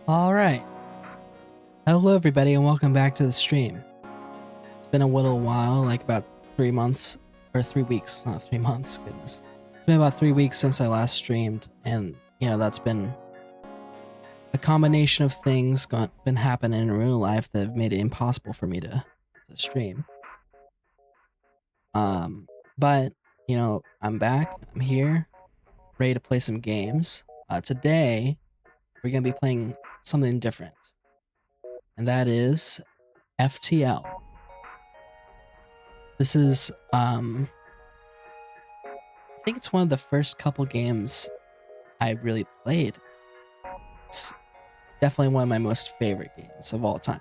All right. Hello, everybody, and welcome back to the stream. It's been a little while, like about 3 months, or 3 weeks, not 3 months, goodness. It's been about 3 weeks since I last streamed, and, that's been a combination of things been happening in real life that have made it impossible for me to stream. But, I'm back, I'm here, ready to play some games. Today, we're going to be playing something different, and that is FTL. This is, I think it's one of the first couple games I really played. It's definitely one of my most favorite games of all time.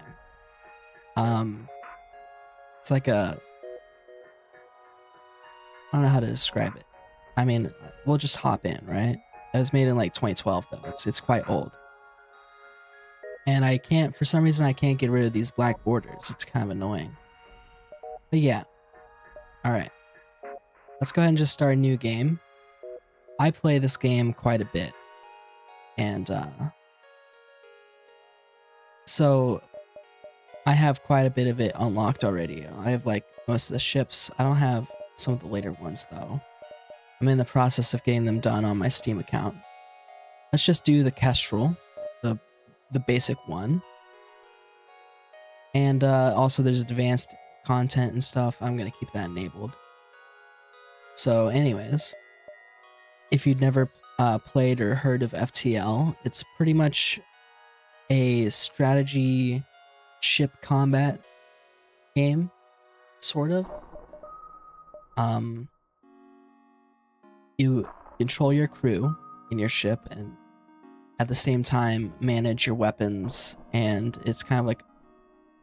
It's like I don't know how to describe it. I mean, we'll just hop in, right? It was made in like 2012 though. It's quite old. And for some reason I can't get rid of these black borders. It's kind of annoying. But yeah. All right. Let's go ahead and just start a new game. I play this game quite a bit. And so I have quite a bit of it unlocked already. I have like most of the ships. I don't have some of the later ones though. I'm in the process of getting them done on my Steam account. Let's just do the Kestrel, the basic one. And also there's advanced content and stuff. I'm going to keep that enabled. So anyways, if you'd never played or heard of FTL, it's pretty much a strategy ship combat game, sort of. You control your crew in your ship and at the same time manage your weapons, and it's kind of like,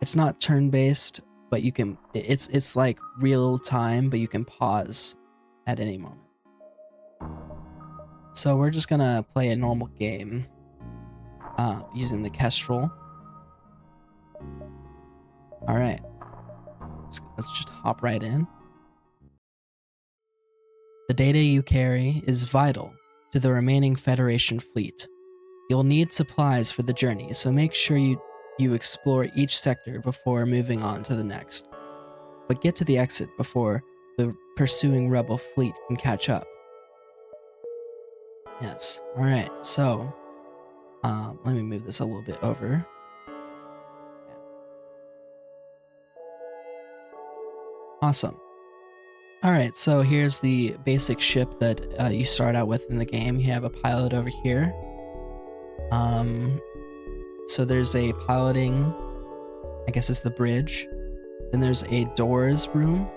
it's not turn-based, but you can, it's like real time, but you can pause at any moment. So we're just gonna play a normal game using the Kestrel. All right, let's just hop right in. The data you carry is vital to the remaining Federation fleet. You'll need supplies for the journey, so make sure you explore each sector before moving on to the next. But get to the exit before the pursuing rebel fleet can catch up. Yes. All right. So, let me move this a little bit over. Awesome. All right, so here's the basic ship that you start out with in the game. You have a pilot over here. So there's a piloting, I guess it's the bridge. Then there's a doors room,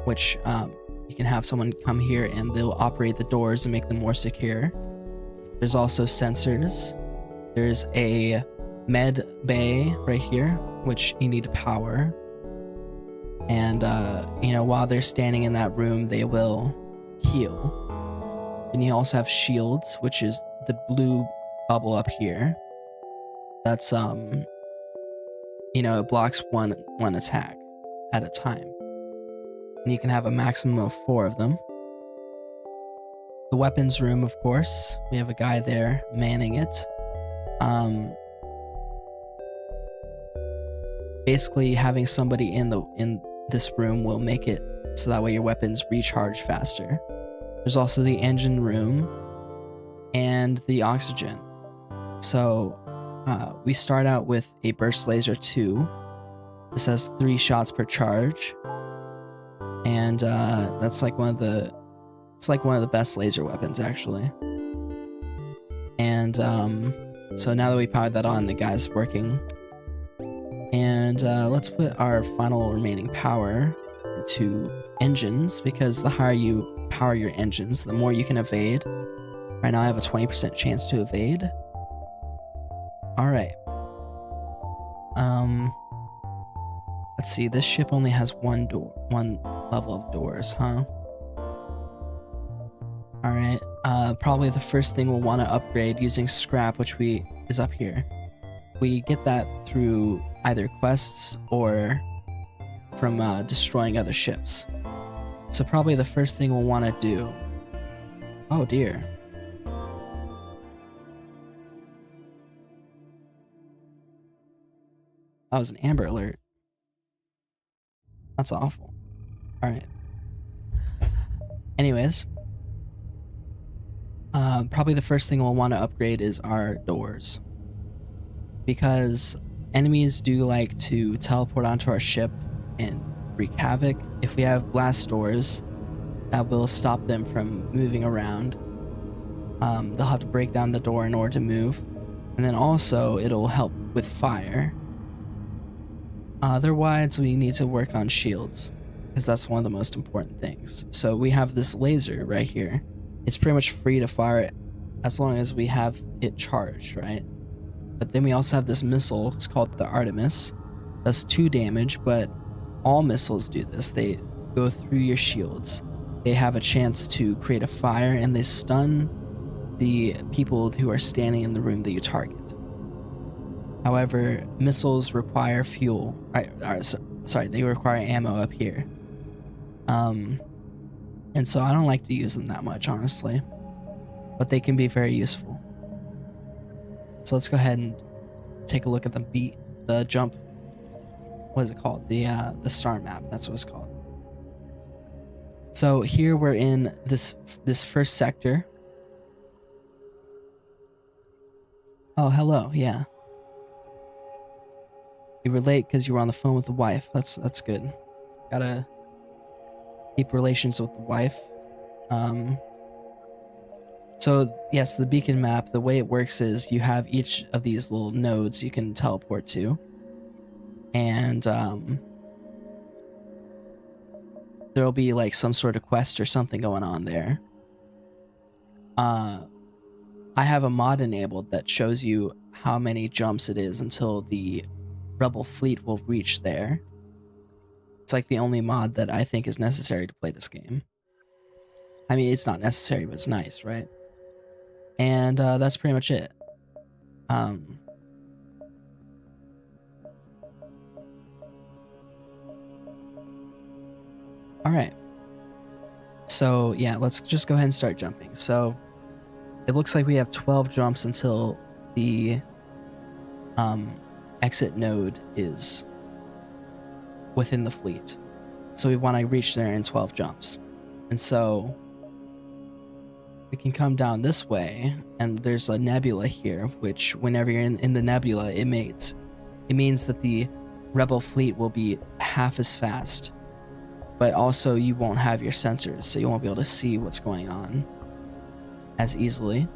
which you can have someone come here and they'll operate the doors and make them more secure. There's also sensors. There's a med bay right here, which you need to power. And, while they're standing in that room, they will heal. Then you also have shields, which is the blue bubble up here. That's, it blocks one attack at a time. And you can have a maximum of 4 of them. The weapons room, of course, we have a guy there manning it. Basically, having somebody in this room will make it so that way your weapons recharge faster. There's also the engine room and the oxygen. So we start out with a burst laser 2. This has 3 shots per charge, and that's like one of the best laser weapons actually. And so now that we powered that on, the guy's working. And let's put our final remaining power into engines, because the higher you power your engines, the more you can evade. Right now I have a 20% chance to evade. Alright. Let's see, this ship only has one level of doors, huh? Alright, probably the first thing we'll want to upgrade using scrap, which is up here. We get that through either quests or from destroying other ships. So probably the first thing we'll want to do... Oh dear. That was an Amber Alert. That's awful. Alright. Anyways. Probably the first thing we'll want to upgrade is our doors. Because enemies do like to teleport onto our ship and wreak havoc. If we have blast doors, that will stop them from moving around. They'll have to break down the door in order to move. And then also, it'll help with fire. Otherwise, we need to work on shields, because that's one of the most important things. So we have this laser right here. It's pretty much free to fire it as long as we have it charged, right? But then we also have this missile. It's called the Artemis. Does 2 damage, but all missiles do this. They go through your shields. They have a chance to create a fire, and they stun the people who are standing in the room that you target. However, missiles require fuel. They require ammo up here. And so I don't like to use them that much, honestly. But they can be very useful. So let's go ahead and take a look at the jump. What is it called? The star map. That's what it's called. So here we're in this first sector. Oh, hello. Yeah. You were late because you were on the phone with the wife. That's good. Gotta keep relations with the wife. So yes, the beacon map, the way it works is you have each of these little nodes you can teleport to. And there'll be like some sort of quest or something going on there. I have a mod enabled that shows you how many jumps it is until the Rebel fleet will reach there. It's like the only mod that I think is necessary to play this game. I mean, it's not necessary, but it's nice, right? And that's pretty much it. Alright. So, yeah, let's just go ahead and start jumping. So, it looks like we have 12 jumps until the exit node is within the fleet. So we want to reach there in 12 jumps. And so we can come down this way, and there's a nebula here, which whenever you're in the nebula, it means that the Rebel fleet will be half as fast but also you won't have your sensors, so you won't be able to see what's going on as easily.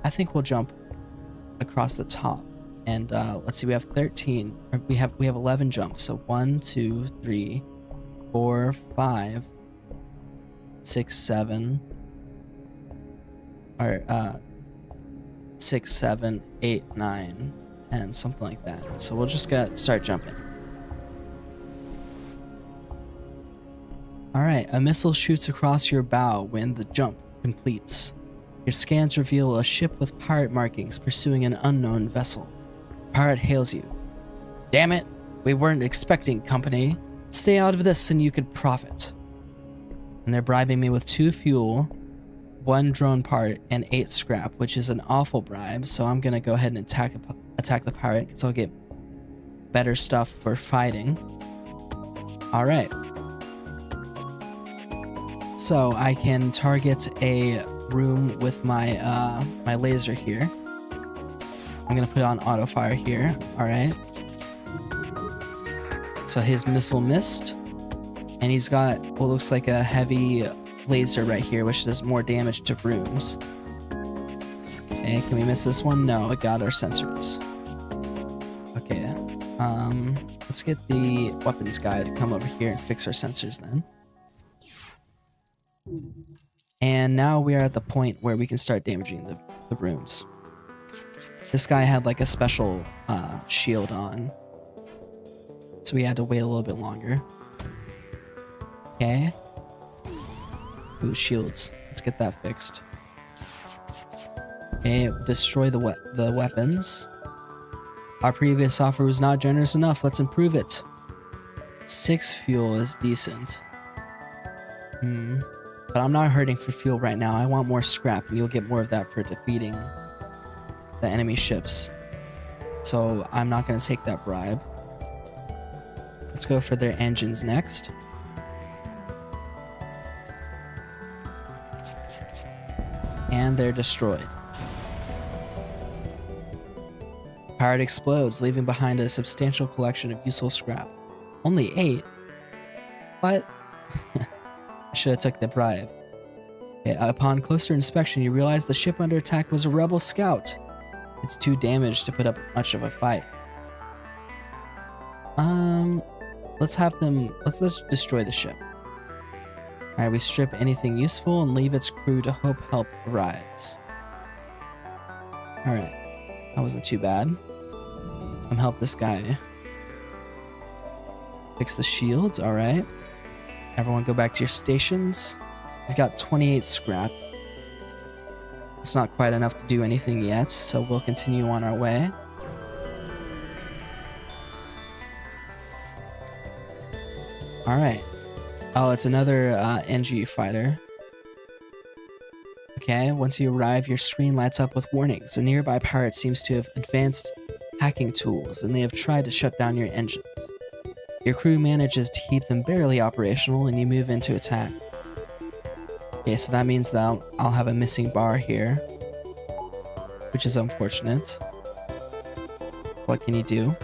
I think we'll jump across the top, and let's see, we have 13, or we have 11 jumps, so 1 2 3 4 5 6 7, or 6 7 8 9 10, something like that. So we'll just start jumping. Alright, a missile shoots across your bow when the jump completes. Your scans reveal a ship with pirate markings pursuing an unknown vessel. Pirate hails you. Damn it, we weren't expecting company. Stay out of this and you could profit. And they're bribing me with 2 fuel, 1 drone part, and 8 scrap, which is an awful bribe, so I'm gonna go ahead and attack the pirate, because I'll get better stuff for fighting. Alright. So I can target a room with my my laser here. I'm gonna put it on auto fire here. Alright. So his missile missed, and he's got what looks like a heavy laser right here, which does more damage to rooms. Okay, can we miss this one? No, it got our sensors. Okay, let's get the weapons guy to come over here and fix our sensors then. And now we are at the point where we can start damaging the rooms. This guy had like a special shield on, so we had to wait a little bit longer. Okay. Ooh, shields. Let's get that fixed. Okay, destroy the weapons. Our previous offer was not generous enough. Let's improve it. 6 fuel is decent. But I'm not hurting for fuel right now. I want more scrap, and you'll get more of that for defeating the enemy ships. So I'm not going to take that bribe. Let's go for their engines next. And they're destroyed. Pirate explodes, leaving behind a substantial collection of useful scrap. Only 8? What? I should have took the bribe. Okay, upon closer inspection, you realize the ship under attack was a rebel scout. It's too damaged to put up much of a fight. Let's destroy the ship. Alright, we strip anything useful and leave its crew to hope help arrives. Alright, that wasn't too bad. Help this guy fix the shields. Alright. Everyone go back to your stations. We've got 28 scrap. It's not quite enough to do anything yet, so we'll continue on our way. Alright. Oh, it's another NG fighter. Okay, once you arrive, your screen lights up with warnings. A nearby pirate seems to have advanced hacking tools, and they have tried to shut down your engines. Your crew manages to keep them barely operational, and you move into attack. Okay, so that means that I'll have a missing bar here, which is unfortunate. What can you do?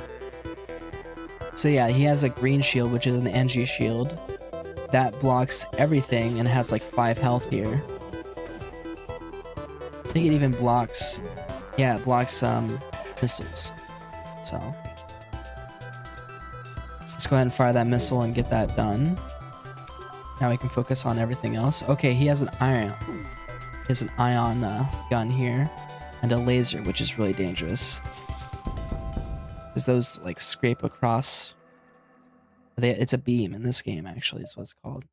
So yeah, he has a green shield, which is an NG shield. That blocks everything and has like 5 health here. I think it even blocks... Yeah, it blocks missiles. So let's go ahead and fire that missile and get that done. Now we can focus on everything else. Okay, he has an ion. He has an ion gun here and a laser, which is really dangerous. Because those like scrape across. It's a beam in this game, actually, is what it's called.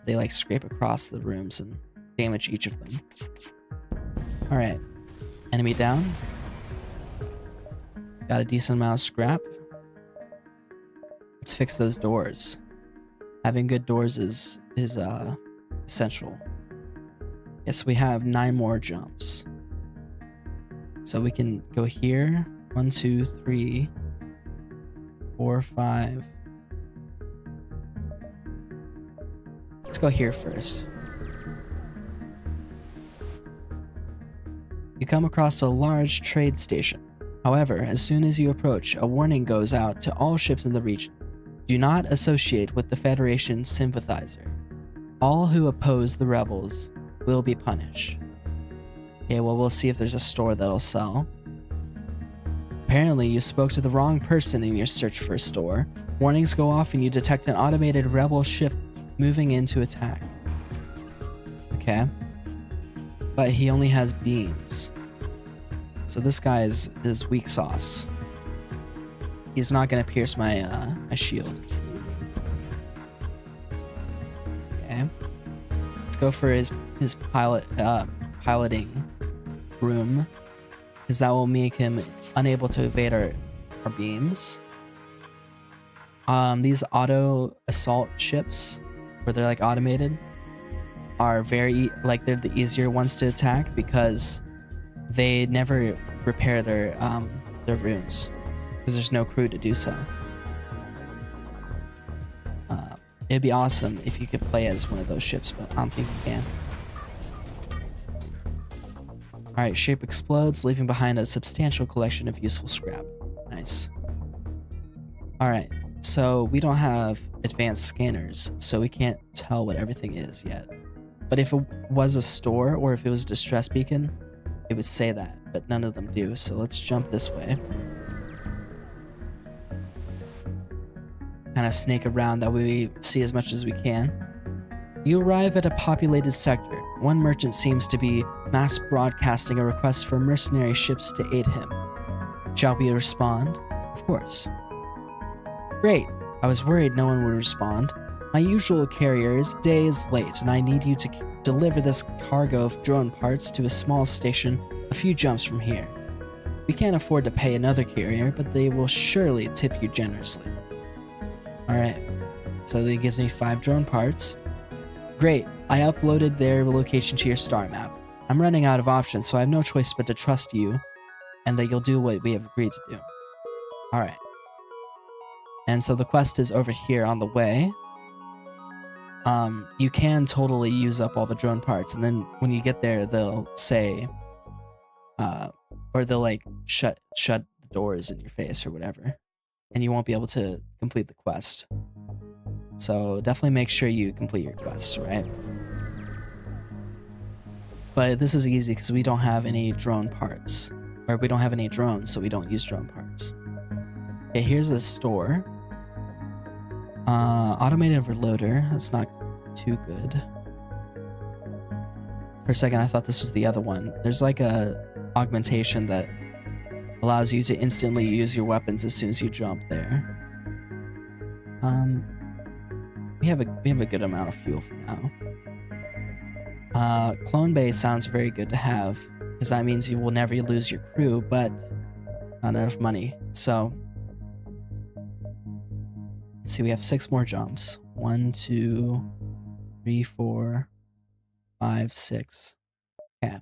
They like scrape across the rooms and damage each of them. Alright. Enemy down. Got a decent amount of scrap. Let's fix those doors. Having good doors is essential. Yes, we have 9 more jumps. So we can go here. 1, 2, 3, 4, 5. Let's go here first. You come across a large trade station. However, as soon as you approach, a warning goes out to all ships in the region. Do not associate with the Federation sympathizer. All who oppose the rebels will be punished. Okay, well, we'll see if there's a store that'll sell. Apparently, you spoke to the wrong person in your search for a store. Warnings go off and you detect an automated rebel ship moving in to attack. Okay. But he only has beams. So this guy is weak sauce. He's not going to pierce my my shield. Okay. Let's go for his piloting room, because that will make him unable to evade our beams. These auto assault ships, where they're like automated, are very they're the easier ones to attack because they never repair their rooms because there's no crew to do so. It'd be awesome if you could play as one of those ships, but I don't think you can. Alright, ship explodes, leaving behind a substantial collection of useful scrap. Nice. Alright, so we don't have advanced scanners, so we can't tell what everything is yet. But if it was a store or if it was a distress beacon, it would say that, but none of them do, so let's jump this way. Kind of snake around, that way we see as much as we can. You arrive at a populated sector. One merchant seems to be mass broadcasting a request for mercenary ships to aid him. Shall we respond? Of course. Great. I was worried no one would respond. My usual carrier is days late, and I need you to deliver this cargo of drone parts to a small station a few jumps from here. We can't afford to pay another carrier, but they will surely tip you generously. Alright, so that gives me 5 drone parts. Great, I uploaded their location to your star map. I'm running out of options, so I have no choice but to trust you, and that you'll do what we have agreed to do. Alright. And so the quest is over here on the way. You can totally use up all the drone parts, and then when you get there, they'll say, or they'll like shut the doors in your face or whatever, and you won't be able to complete the quest. So definitely make sure you complete your quests, right? But this is easy because we don't have any drone parts, or we don't have any drones, so we don't use drone parts. Okay, here's a store. Automated reloader. That's not too good. For a second, I thought this was the other one. There's like a augmentation that allows you to instantly use your weapons as soon as you jump there. We have a good amount of fuel for now. Clone Bay sounds very good to have, because that means you will never lose your crew, but not enough money. So let's see, we have 6 more jumps. 1, 2, 3, 4, 5, 6. Okay.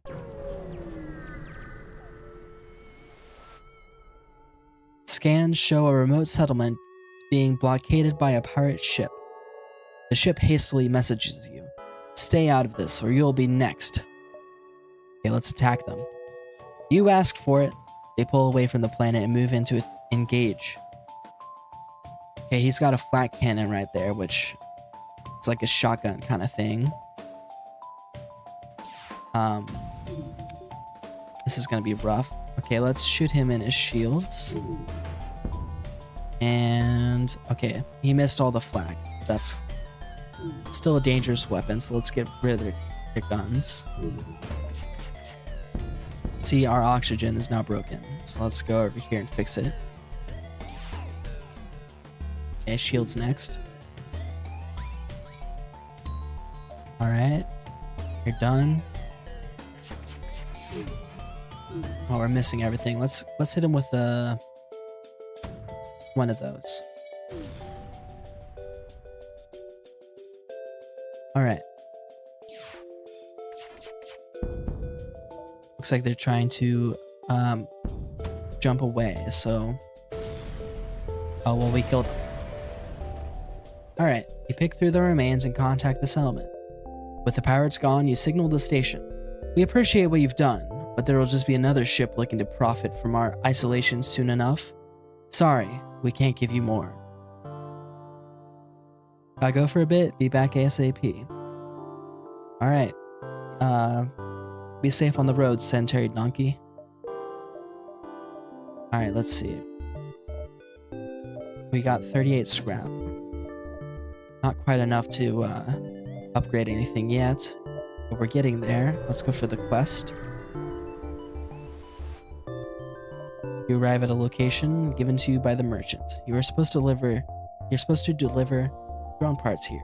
Scans show a remote settlement being blockaded by a pirate ship. The ship hastily messages you. Stay out of this or you'll be next. Okay, let's attack them. You asked for it. They pull away from the planet and move into engage. Okay, he's got a flat cannon right there, which is like a shotgun kind of thing. This is gonna be rough. Okay, let's shoot him in his shields. And okay, he missed all the flak. That's still a dangerous weapon, so let's get rid of their guns. See, our oxygen is now broken, so let's go over here and fix it. Okay, shields next. Alright, you're done. Oh, we're missing everything. Let's hit him with one of those. Alright. Looks like they're trying to jump away, so... Oh, well, we killed them. Alright, you pick through the remains and contact the settlement. With the pirates gone, you signal the station. We appreciate what you've done, but there will just be another ship looking to profit from our isolation soon enough. Sorry, we can't give you more. Gotta go for a bit, be back ASAP. Alright. Be safe on the road, sedentary donkey. Alright, let's see. We got 38 scrap. Not quite enough to upgrade anything yet, but we're getting there. Let's go for the quest. You arrive at a location given to you by the merchant. You're supposed to deliver drone parts here.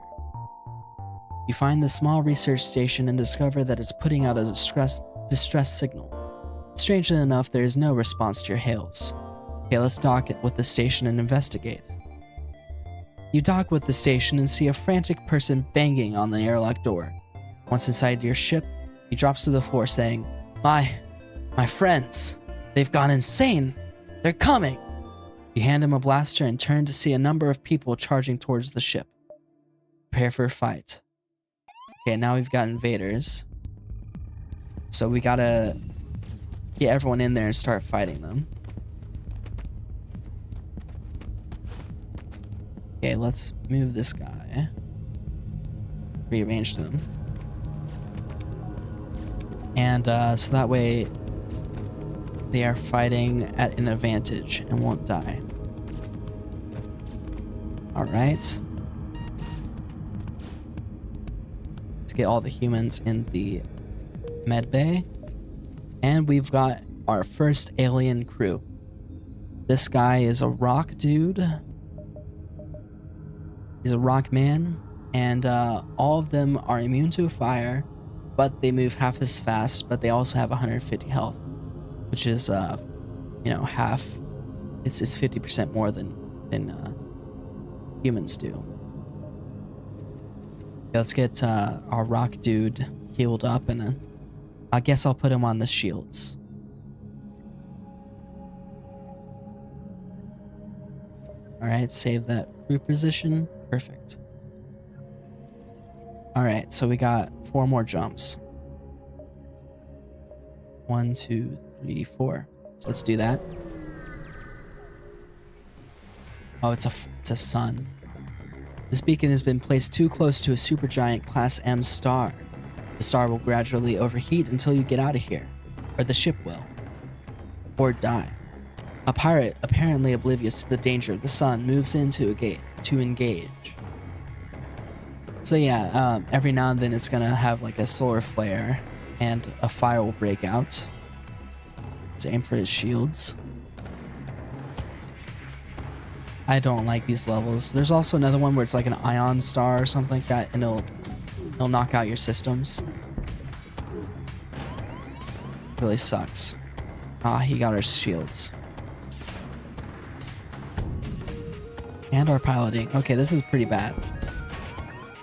You find the small research station and discover that it's putting out a distress signal. Strangely enough, there is no response to your hails. Okay, let's dock it with the station and investigate. You dock with the station and see a frantic person banging on the airlock door. Once inside your ship, he drops to the floor saying, My friends, they've gone insane! They're coming! You hand him a blaster and turn to see a number of people charging towards the ship. Prepare for a fight. Okay, now we've got invaders. So we gotta get everyone in there and start fighting them. Okay, let's move this guy. Rearrange them. And so that way they are fighting at an advantage and won't die. Alright. Let's get all the humans in the med bay. And we've got our first alien crew. This guy is a rock dude. He's a rock man. And all of them are immune to fire, but they move half as fast, but they also have 150 health, which is, half. It's 50% more than humans do. Okay, let's get our rock dude healed up, and I guess I'll put him on the shields. Alright, save that crew position. Perfect. Alright, so we got 4 more jumps. 1, 2, 3, 4. So let's do that. Oh, it's a sun. This beacon has been placed too close to a supergiant Class M star. The star will gradually overheat until you get out of here, or the ship will, or die. A pirate, apparently oblivious to the danger of the sun, moves in to engage. So yeah, every now and then it's gonna have like a solar flare, and a fire will break out. Let's aim for his shields. I don't like these levels. There's also another one where it's like an ion star or something like that, and it'll knock out your systems. Really sucks. Ah, he got our shields. And our piloting. Okay, this is pretty bad.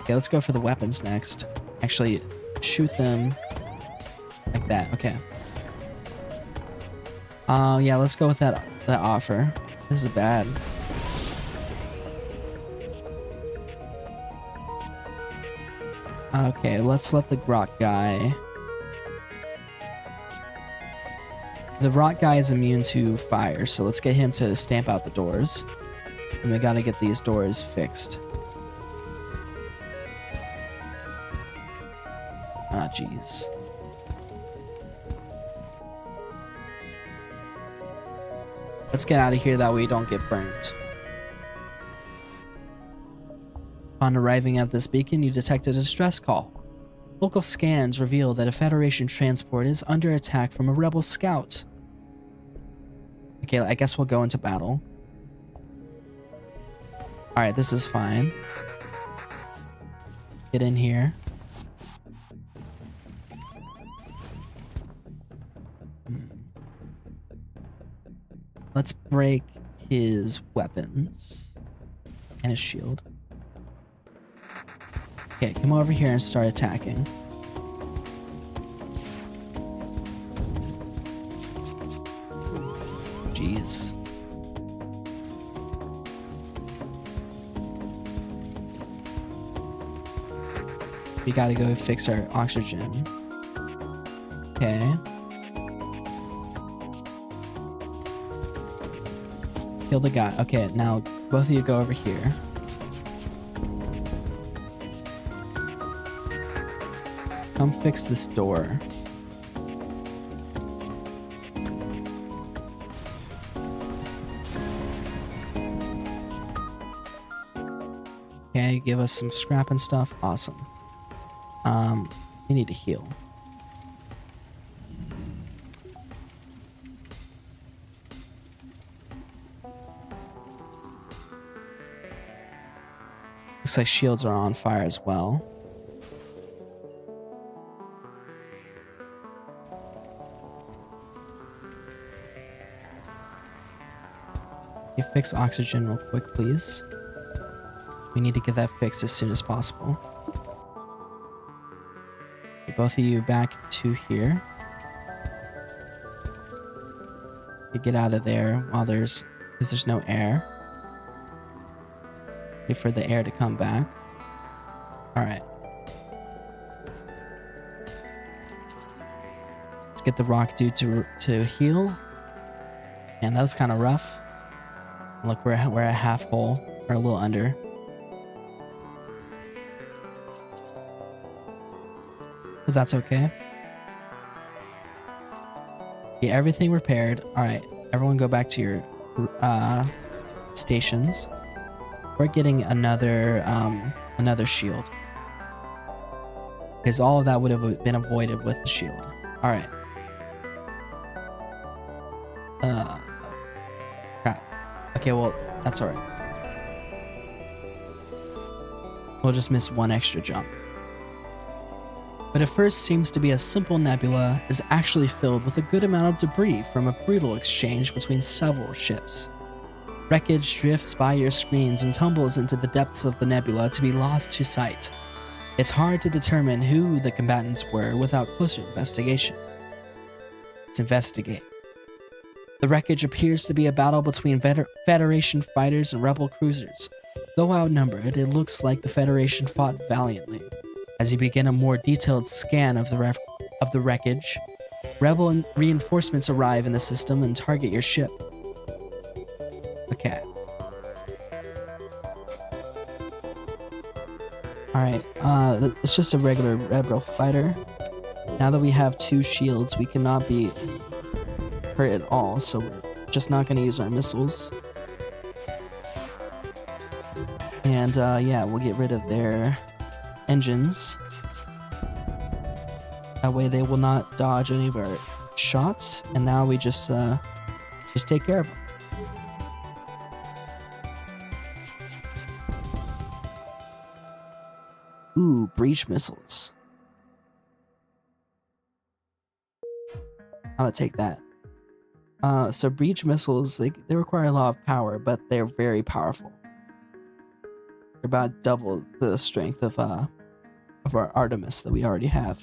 Okay, let's go for the weapons next. Actually, shoot them like that. Okay. Yeah, let's go with that offer. This is bad. Okay, let's let the rock guy... The rock guy is immune to fire, so let's get him to stamp out the doors. And we gotta get these doors fixed. Ah, jeez. Let's get out of here, that way we don't get burnt. Upon arriving at this beacon, you detect a distress call. Local scans reveal that a Federation transport is under attack from a rebel scout. Okay, I guess we'll go into battle. Alright, this is fine. Get in here. Let's break his weapons and his shield. Okay, come over here and start attacking. Jeez. We gotta go fix our oxygen. Okay. Kill the guy. Okay, now both of you go over here. come fix this door. Okay, give us some scrap and stuff. Awesome. We need to heal. Looks like shields are on fire as well. You fix oxygen real quick, please. We need to get that fixed as soon as possible. Get both of you back to here. You get out of there while because there's no air. Wait for the air to come back. All right. Let's get the rock dude to heal. And that was kind of rough. Look, we're at half full, or a little under. But that's okay. Get everything repaired. All right, everyone go back to your stations. We're getting another shield, because all of that would have been avoided with the shield. All right. Crap. Okay, well, that's all right. We'll just miss one extra jump. What at first seems to be a simple nebula is actually filled with a good amount of debris from a brutal exchange between several ships. Wreckage drifts by your screens and tumbles into the depths of the nebula to be lost to sight. It's hard to determine who the combatants were without closer investigation. Let's investigate. The wreckage appears to be a battle between Federation fighters and Rebel cruisers. Though outnumbered, it looks like the Federation fought valiantly. As you begin a more detailed scan of the wreckage, Rebel reinforcements arrive in the system and target your ship. Okay. Alright, it's just a regular Rebel fighter. Now that we have 2 shields, we cannot be hurt at all, so we're just not going to use our missiles. And yeah, we'll get rid of their engines. That way they will not dodge any of our shots, and now we just take care of them. Ooh, breach missiles. I'm gonna take that. So breach missiles, they require a lot of power, but they're very powerful. They're about double the strength of our Artemis that we already have.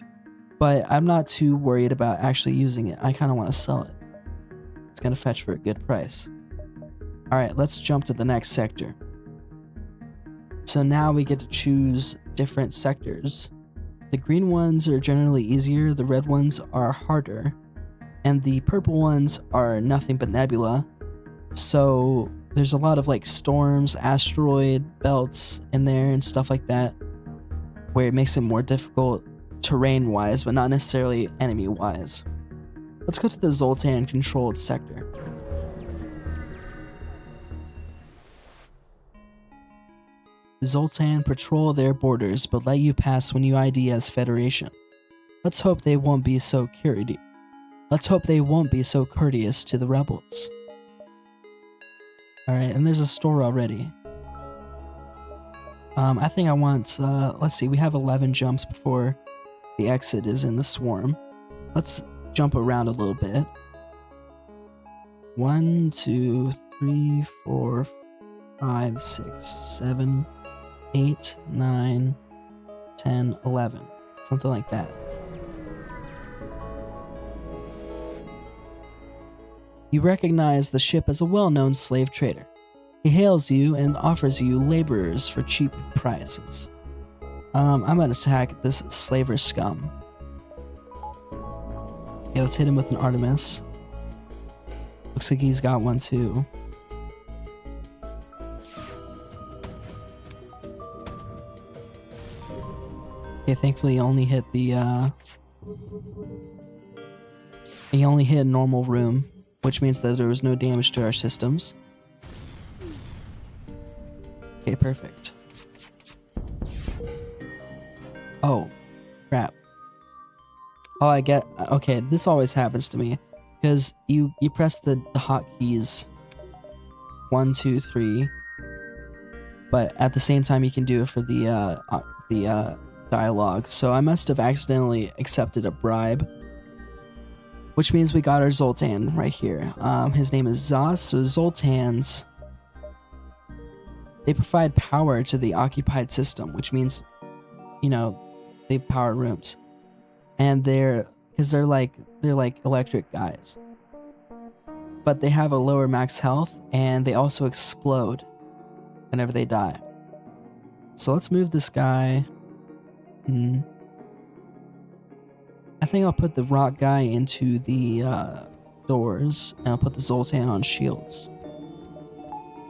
But I'm not too worried about actually using it. I kind of want to sell it. It's gonna fetch for a good price. All right, let's jump to the next sector. So now we get to choose different sectors. The green ones are generally easier, the red ones are harder, and the purple ones are nothing but nebula. So there's a lot of like storms, asteroid belts in there and stuff like that, where it makes it more difficult terrain wise, but not necessarily enemy wise. Let's go to the Zoltan controlled sector. Zoltan patrol their borders, but let you pass when you ID as Federation. Let's hope they won't be so courteous to the rebels. Alright, and there's a store already. I think I want, let's see, we have 11 jumps before the exit is in the swarm. Let's jump around a little bit. 1, 2, 3, 4, 5, 6, 7, 8, 9, 10, 11. Something like that. You recognize the ship as a well-known slave trader. He hails you and offers you laborers for cheap prices. I'm gonna attack this slaver scum. Okay, let's hit him with an Artemis. Looks like he's got one too. Okay, thankfully he only hit the, he only hit a normal room, which means that there was no damage to our systems. Okay, perfect. Oh, crap. Oh, I get... Okay, this always happens to me. Because you press the hotkeys 1, 2, 3, but at the same time you can do it for the dialogue. So I must have accidentally accepted a bribe, which means we got our Zoltan right here. His name is Zos. So Zoltans, they provide power to the occupied system, which means, you know, they power rooms, and they're like electric guys, but they have a lower max health, and they also explode whenever they die. So let's move this guy. I think I'll put the rock guy into the doors, and I'll put the Zoltan on shields.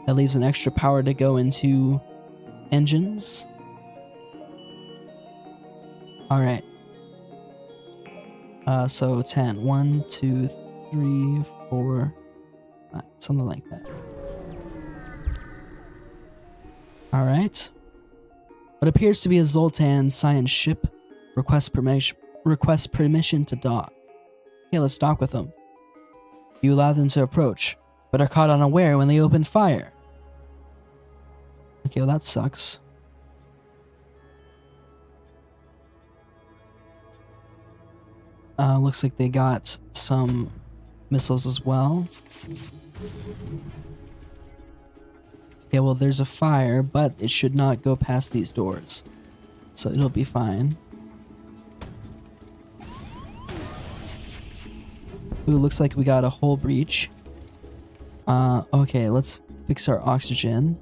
That leaves an extra power to go into engines. Alright. So 10. 1, 2, 3, 4, 5. Something like that. Alright. What appears to be a Zoltan science ship requests permission to dock. Okay, let's dock with them. You allow them to approach, but are caught unaware when they open fire. Okay, well that sucks. Looks like they got some missiles as well. Okay, well there's a fire, but it should not go past these doors, so it'll be fine. Ooh, looks like we got a hull breach. Okay, let's fix our oxygen.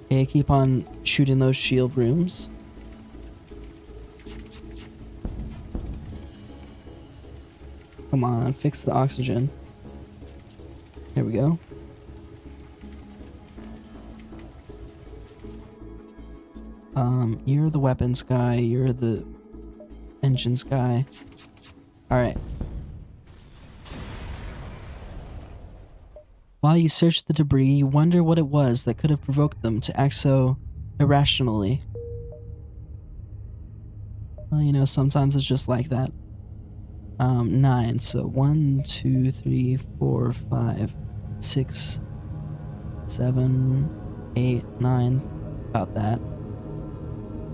Okay, keep on shooting those shield rooms. Come on, fix the oxygen. Here we go. You're the weapons guy, you're the engines guy. Alright. While you search the debris, you wonder what it was that could have provoked them to act so irrationally. Well, you know, sometimes it's just like that. 9. So 1, 2, 3, 4, 5, 6, 7, 8, 9. About that.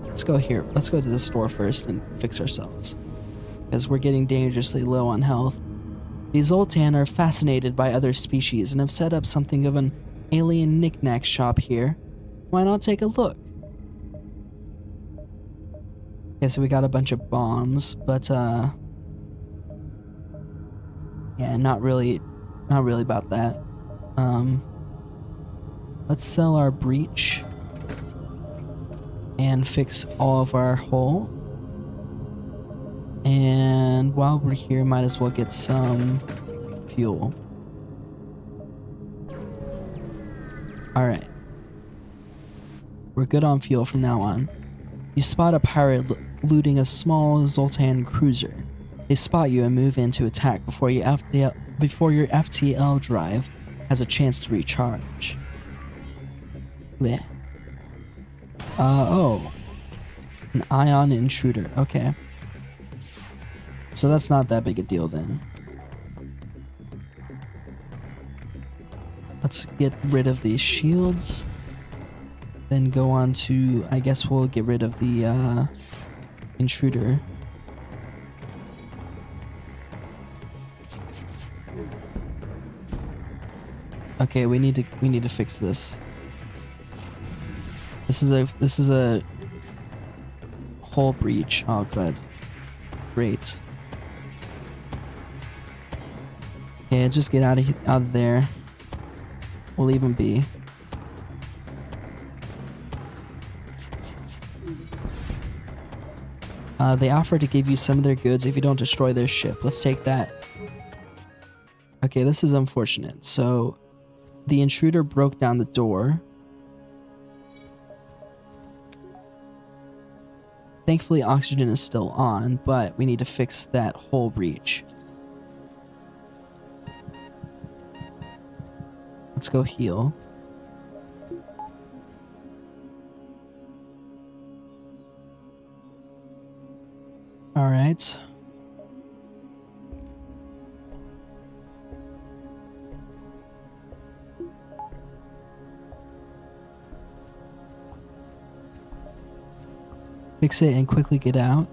Let's go here. Let's go to the store first and fix ourselves, because we're getting dangerously low on health. The Zoltan are fascinated by other species and have set up something of an alien knick-knack shop here. Why not take a look? Okay, so we got a bunch of bombs, but yeah, not really about that. Let's sell our breach and fix all of our hull. And while we're here, might as well get some fuel. Alright. We're good on fuel from now on. You spot a pirate looting a small Zoltan cruiser. They spot you and move in to attack before your FTL drive has a chance to recharge. Bleh. Oh. An ion intruder. Okay. So that's not that big a deal then. Let's get rid of these shields. Then go on to, I guess we'll get rid of the intruder. Okay, we need to fix this. This is a hull breach. Oh, good. Great. Okay, just get out of there. We'll leave them be. They offer to give you some of their goods if you don't destroy their ship. Let's take that. Okay, this is unfortunate. So, the intruder broke down the door. Thankfully, oxygen is still on, but we need to fix that whole breach. Let's go heal. All right. Fix it and quickly get out.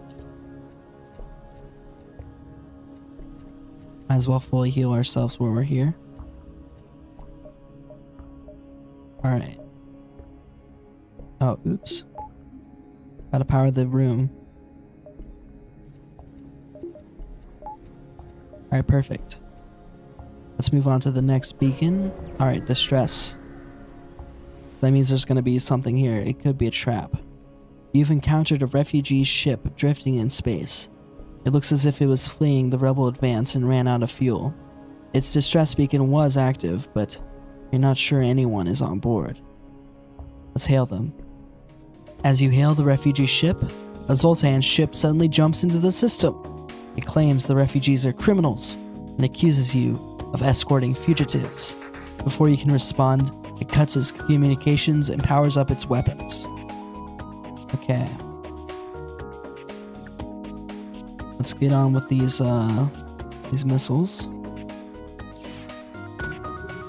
Might as well fully heal ourselves while we're here. Alright. Oh, oops. Gotta power the room. Alright, perfect. Let's move on to the next beacon. Alright, distress. That means there's gonna be something here. It could be a trap. You've encountered a refugee ship drifting in space. It looks as if it was fleeing the rebel advance and ran out of fuel. Its distress beacon was active, but you're not sure anyone is on board. Let's hail them. As you hail the refugee ship, a Zoltan ship suddenly jumps into the system. It claims the refugees are criminals and accuses you of escorting fugitives. Before you can respond, it cuts its communications and powers up its weapons. Okay. Let's get on with these missiles.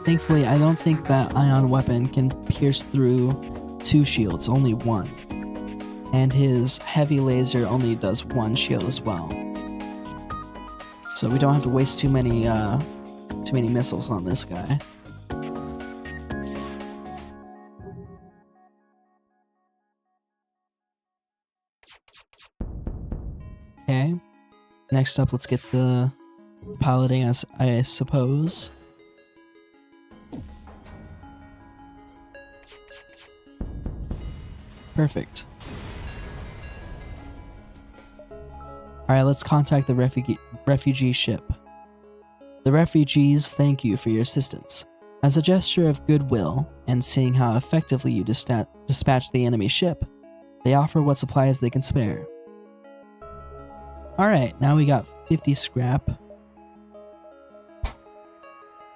Thankfully, I don't think that ion weapon can pierce through 2 shields, only 1. And his heavy laser only does 1 shield as well. So we don't have to waste too many missiles on this guy. Okay. Next up, let's get the piloting, as I suppose. Perfect. Alright, let's contact the refugee ship. The refugees thank you for your assistance. As a gesture of goodwill, and seeing how effectively you dispatched the enemy ship, they offer what supplies they can spare. Alright, now we got 50 scrap.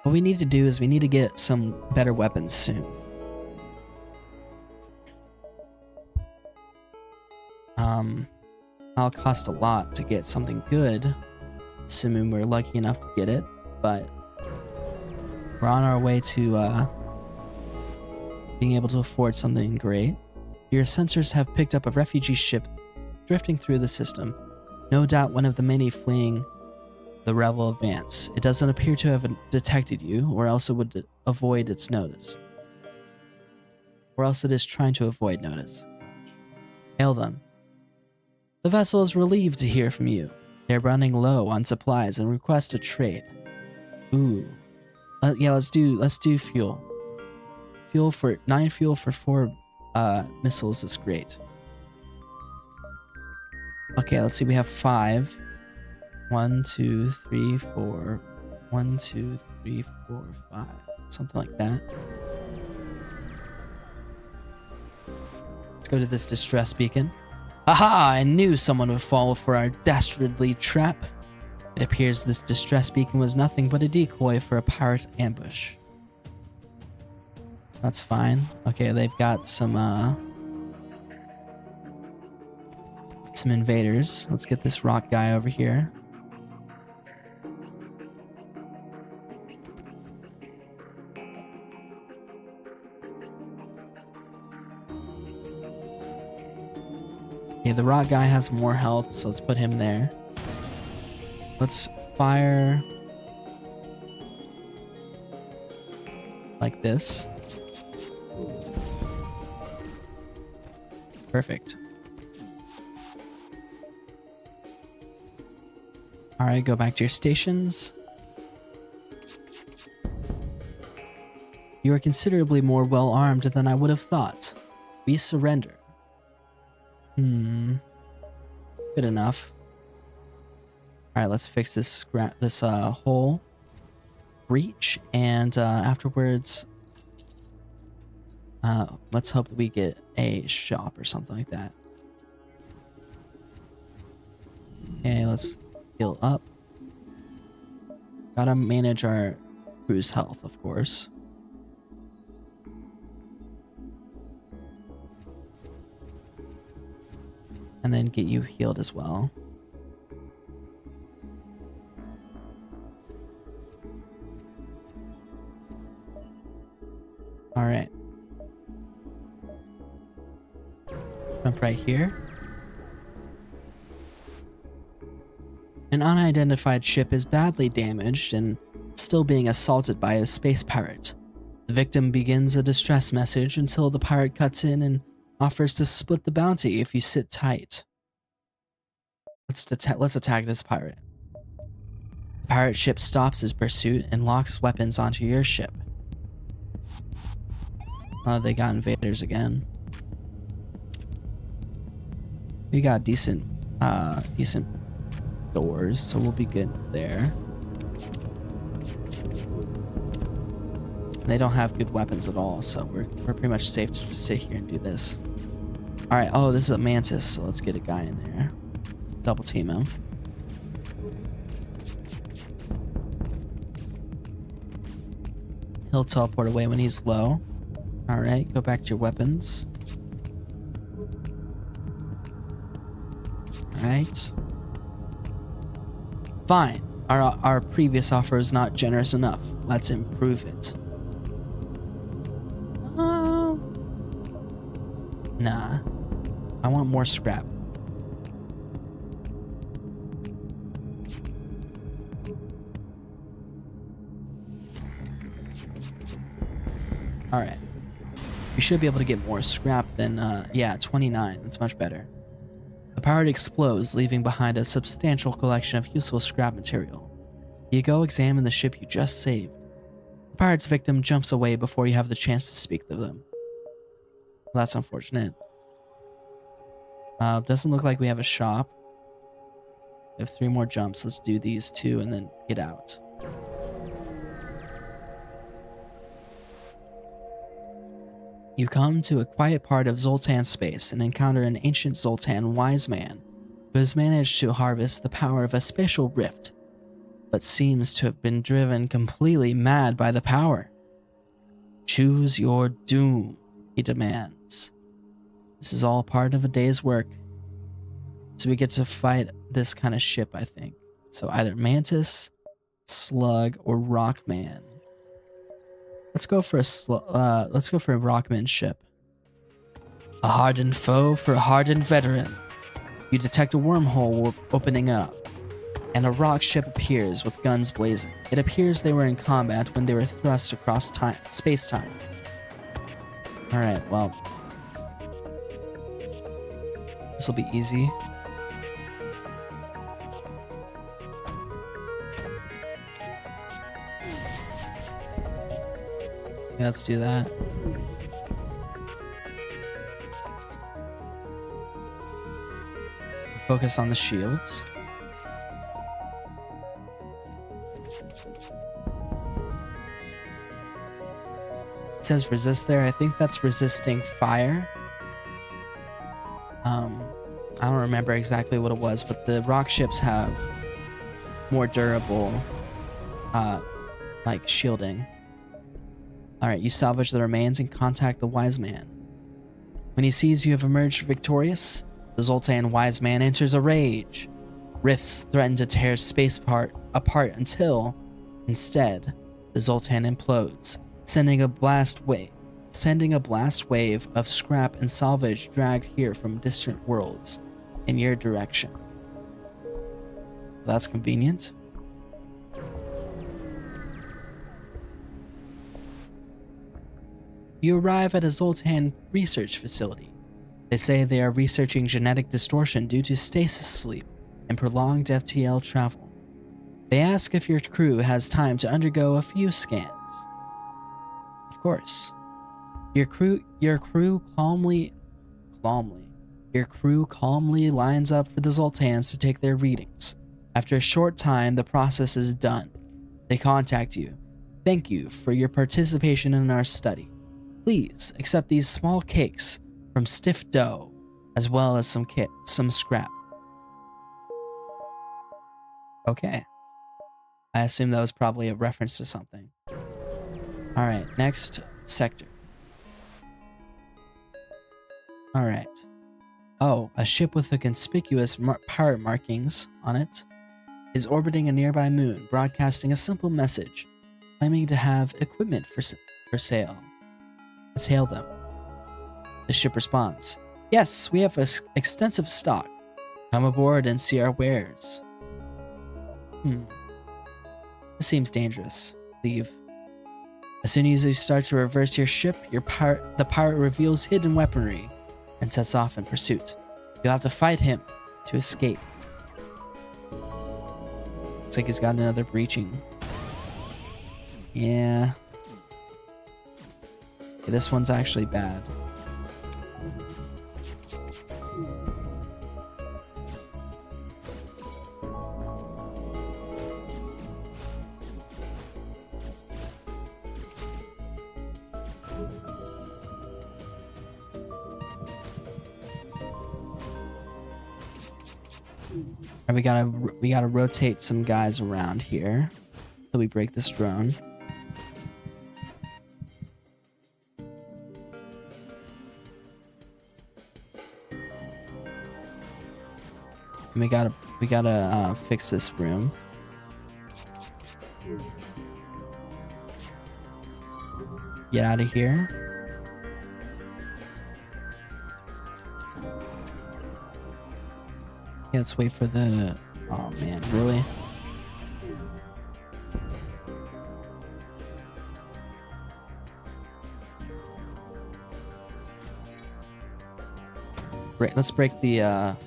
What we need to do is we need to get some better weapons soon. It'll cost a lot to get something good, assuming we're lucky enough to get it, but we're on our way to being able to afford something great. Your sensors have picked up a refugee ship drifting through the system. No doubt one of the many fleeing the rebel advance. It doesn't appear to have detected you, or else it would avoid its notice. Or else it is trying to avoid notice. Hail them. The vessel is relieved to hear from you. They're running low on supplies and request a trade. Ooh. Yeah, let's do fuel. 9 fuel for 4 missiles is great. Okay, let's see, we have 5. 1, 2, 3, 4. 1, 2, 3, 4, 5. Something like that. Let's go to this distress beacon. Aha! I knew someone would fall for our dastardly trap. It appears this distress beacon was nothing but a decoy for a pirate ambush. That's fine. Okay, they've got some invaders. Let's get this rock guy over here. Okay, the rock guy has more health, so let's put him there. Let's fire like this. Perfect. Alright, go back to your stations. You are considerably more well armed than I would have thought. We surrender. Good enough. Alright, let's fix this hole breach, and afterwards let's hope that we get a shop or something like that. Okay, let's heal up. Gotta manage our crew's health, of course. And then get you healed as well. Alright. Jump right here. An unidentified ship is badly damaged and still being assaulted by a space pirate. The victim begins a distress message until the pirate cuts in and offers to split the bounty if you sit tight. Let's attack this pirate. The pirate ship stops his pursuit and locks weapons onto your ship. Oh, they got invaders again. We got decent doors, so we'll be good there. They don't have good weapons at all, so we're pretty much safe to just sit here and do this. All right. Oh, this is a mantis, so let's get a guy in there. Double team him. He'll teleport away when he's low. All right, go back to your weapons. All right. Fine. Our previous offer is not generous enough. Let's improve it. Nah. I want more scrap. Alright. We should be able to get more scrap than, yeah, 29. That's much better. The pirate explodes, leaving behind a substantial collection of useful scrap material. You go examine the ship you just saved. The pirate's victim jumps away before you have the chance to speak to them. Well, that's unfortunate. Doesn't look like we have a shop. We have 3 more jumps. Let's do these 2 and then get out. You come to a quiet part of Zoltan space and encounter an ancient Zoltan wise man who has managed to harvest the power of a spatial rift, but seems to have been driven completely mad by the power. Choose your doom, he demands. This is all part of a day's work. So we get to fight this kind of ship, I think. So either Mantis, Slug, or Rockman. Let's go for a Rockman ship. A hardened foe for a hardened veteran. You detect a wormhole opening up, and a rock ship appears with guns blazing. It appears they were in combat when they were thrust across space-time. Alright, well. This will be easy. Yeah, let's do that. Focus on the shields. It says resist there. I think that's resisting fire. I don't remember exactly what it was, but the rock ships have more durable, like shielding. Alright, you salvage the remains and contact the wise man. When he sees you have emerged victorious, the Zoltan wise man enters a rage. Rifts threaten to tear space apart until, instead, the Zoltan implodes, sending a blast wave of scrap and salvage dragged here from distant worlds in your direction. That's convenient. You arrive at a Zoltan research facility. They say they are researching genetic distortion due to stasis sleep and prolonged FTL travel. They ask if your crew has time to undergo a few scans. Of course. Your crew calmly lines up for the Zoltans to take their readings. After a short time, the process is done. They contact you. Thank you for your participation in our study. Please accept these small cakes from stiff dough, as well as some scrap. Okay. I assume that was probably a reference to something. Alright, next sector. Alright. Oh, a ship with the conspicuous pirate markings on it is orbiting a nearby moon, broadcasting a simple message, claiming to have equipment for sale. Let's hail them. The ship responds, "Yes, we have extensive stock. Come aboard and see our wares." This seems dangerous. Leave. As soon as you start to reverse your ship, the pirate reveals hidden weaponry and sets off in pursuit. You'll have to fight him to escape. Looks like he's got another breaching. Yeah. Okay, this one's actually bad. We gotta rotate some guys around here so we break this drone. And we gotta fix this room. Get out of here. Okay, let's wait for the... Oh man, really? Right, let's break the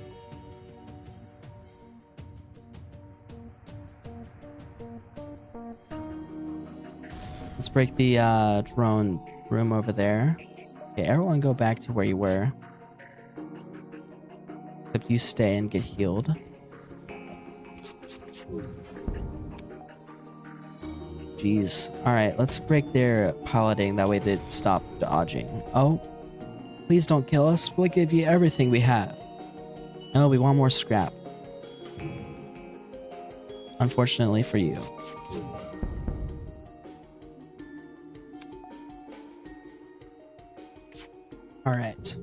drone room over there. Okay, everyone go back to where you were. Except you stay and get healed. Jeez. Alright, let's break their piloting. That way they stop dodging. Oh, please don't kill us. We'll give you everything we have. No, we want more scrap. Unfortunately for you. Alright.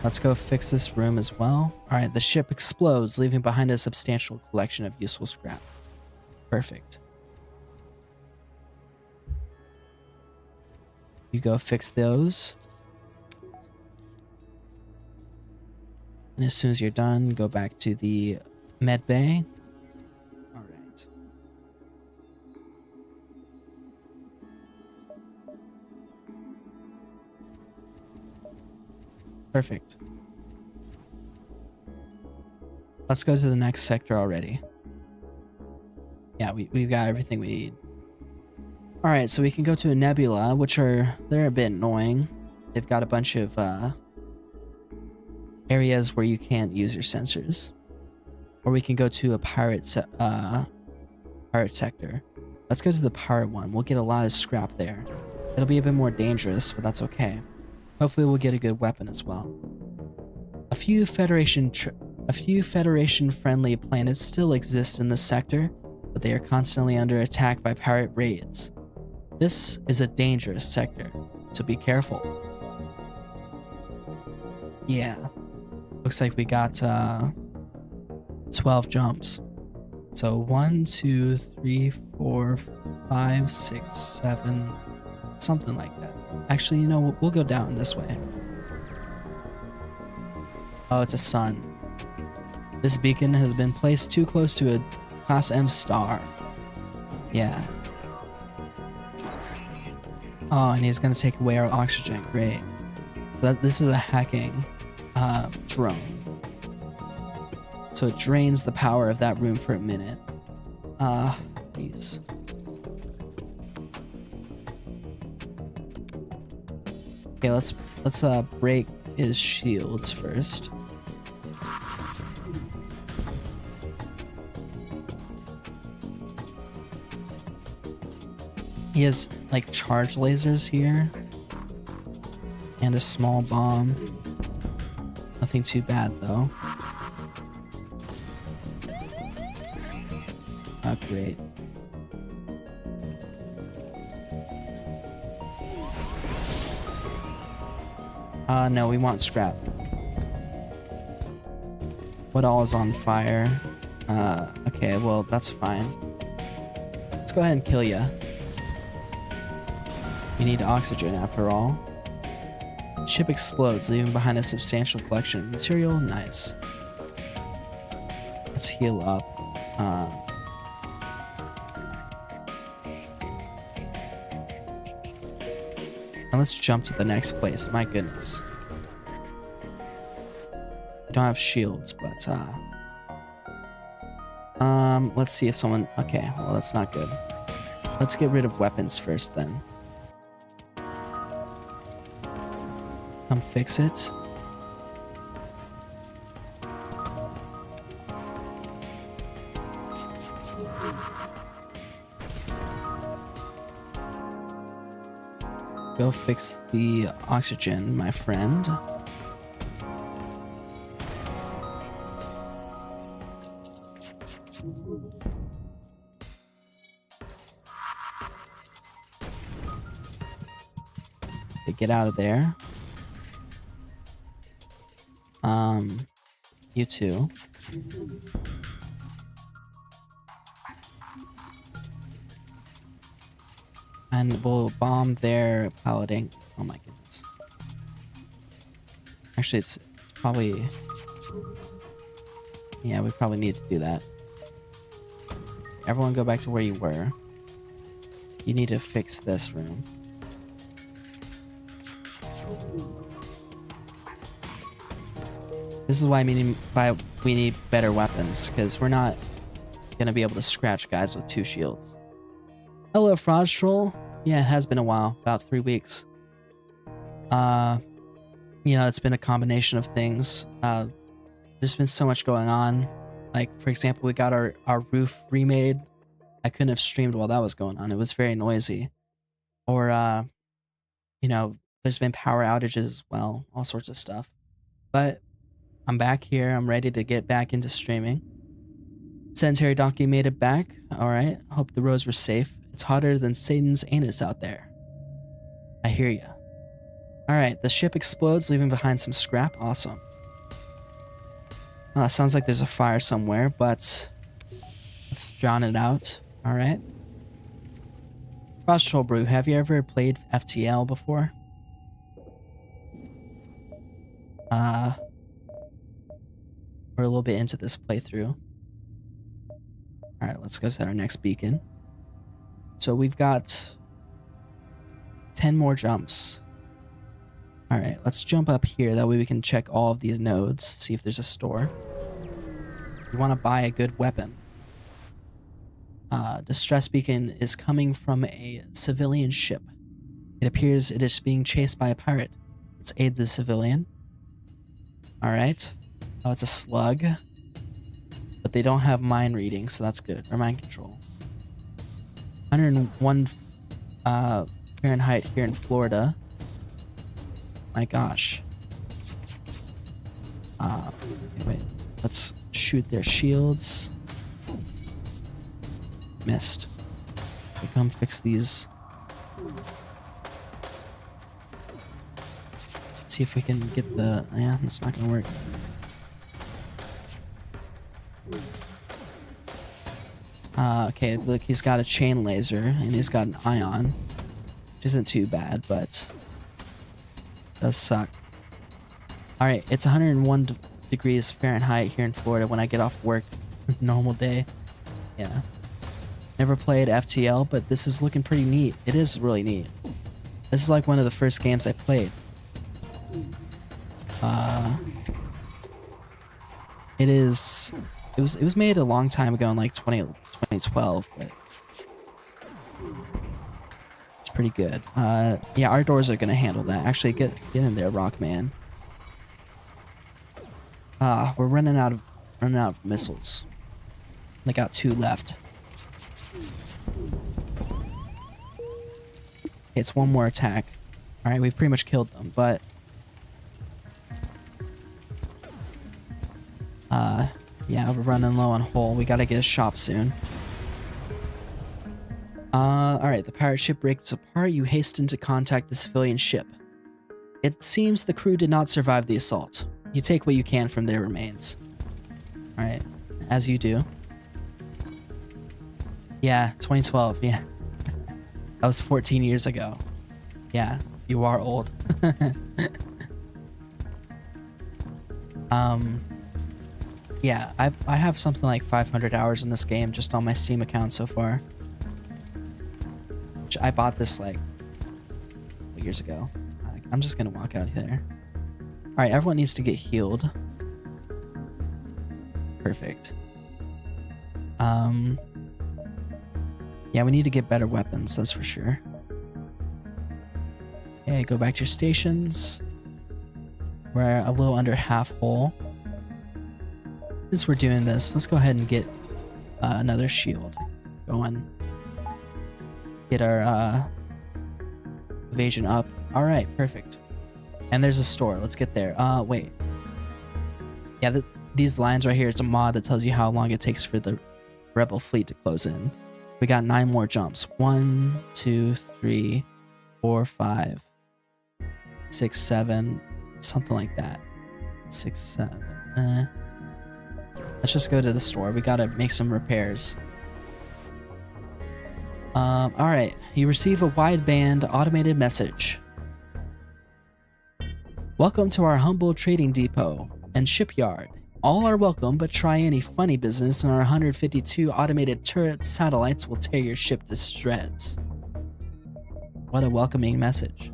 Let's go fix this room as well. Alright, the ship explodes, leaving behind a substantial collection of useful scrap. Perfect. You go fix those. And as soon as you're done, go back to the med bay. Alright. Perfect. Let's go to the next sector already. Yeah, we've got everything we need. Alright, so we can go to a nebula, they're a bit annoying. They've got a bunch of areas where you can't use your sensors. Or we can go to a pirate sector. Let's go to the pirate one. We'll get a lot of scrap there. It'll be a bit more dangerous, but that's okay. Hopefully we'll get a good weapon as well. A few Federation-friendly planets still exist in this sector, but they are constantly under attack by pirate raids. This is a dangerous sector, so be careful. Yeah. Looks like we got 12 jumps. So 1, 2, 3, 4, 5, 6, 7, something like that. Actually, you know, we'll go down this way. Oh, it's a sun. This beacon has been placed too close to a Class M star. Yeah. Oh, and he's gonna take away our oxygen. Great. So this is a hacking drone. So it drains the power of that room for a minute. Please. Okay, let's break his shields first. He has like charge lasers here and a small bomb. Nothing too bad though. Oh, great. No, we want scrap. What all is on fire? Okay, well, that's fine. Let's go ahead and kill ya. You need oxygen after all. Ship explodes, leaving behind a substantial collection of material. Nice. Let's heal up. And let's jump to the next place. My goodness. We don't have shields, but let's see if someone. Okay, well, that's not good. Let's get rid of weapons first, then. Come fix it. Go fix the oxygen, my friend. Okay, get out of there. You too. And we'll bomb their piloting. Oh my goodness. Actually, it's probably... Yeah, we probably need to do that. Everyone go back to where you were. You need to fix this room. This is why we need better weapons, because we're not going to be able to scratch guys with 2 shields. Hello, Fraud Troll. Yeah, it has been a while, about 3 weeks. You know, it's been a combination of things. There's been so much going on. Like, for example, we got our roof remade. I couldn't have streamed while that was going on. It was very noisy. Or, you know, there's been power outages as well, all sorts of stuff. But I'm back here. I'm ready to get back into streaming. Sedentary Donkey made it back. All right. Hope the roads were safe. It's hotter than Satan's anus out there. I hear ya. All right. The ship explodes, leaving behind some scrap. Awesome. Sounds like there's a fire somewhere, but let's drown it out. All right. Frost Troll Brew, have you ever played FTL before? We're a little bit into this playthrough. All right, let's go to our next beacon. So we've got 10 more jumps. All right, let's jump up here. That way we can check all of these nodes, see if there's a store. We want to buy a good weapon. Distress beacon is coming from a civilian ship. It appears it is being chased by a pirate. Let's aid the civilian. All right. Oh, it's a slug. But they don't have mind reading, so that's good. Or mind control. 101 Fahrenheit here in Florida. My gosh. Wait. Let's shoot their shields. Missed. Okay, come fix these. Let's see if we can get the... Yeah, that's not gonna work. Okay, look, he's got a chain laser, and he's got an ion. Which isn't too bad, but... does suck. Alright, it's 101 degrees Fahrenheit here in Florida when I get off work. Normal day. Yeah. Never played FTL, but this is looking pretty neat. It is really neat. This is like one of the first games I played. It was made a long time ago in like 2012, but it's pretty good. Yeah, our doors are gonna handle that. Actually, get in there, Rockman. We're running out of missiles. I got 2 left. It's one more attack. All right, we pretty much killed them, but running low on hull. We gotta get a shop soon. Alright, the pirate ship breaks apart. You hasten to contact the civilian ship. It seems the crew did not survive the assault. You take what you can from their remains. Alright, as you do. Yeah, 2012, yeah. That was 14 years ago. Yeah, you are old. Yeah, I have something like 500 hours in this game just on my Steam account so far. Which I bought this like years ago. I'm just gonna walk out of there. Alright, everyone needs to get healed. Perfect. Yeah, we need to get better weapons, that's for sure. Okay, go back to your stations. We're a little under half whole. Since we're doing this, let's go ahead and get another shield going. Get our evasion up. All right, perfect. And there's a store. Let's get there. Wait. Yeah, these lines right here, it's a mod that tells you how long it takes for the rebel fleet to close in. We got 9 more jumps. 1, 2, 3, 4, 5, 6, 7, something like that. 6, 7. Let's just go to the store. We gotta make some repairs. Alright. You receive a wideband automated message. Welcome to our humble trading depot and shipyard. All are welcome, but try any funny business and our 152 automated turret satellites will tear your ship to shreds. What a welcoming message.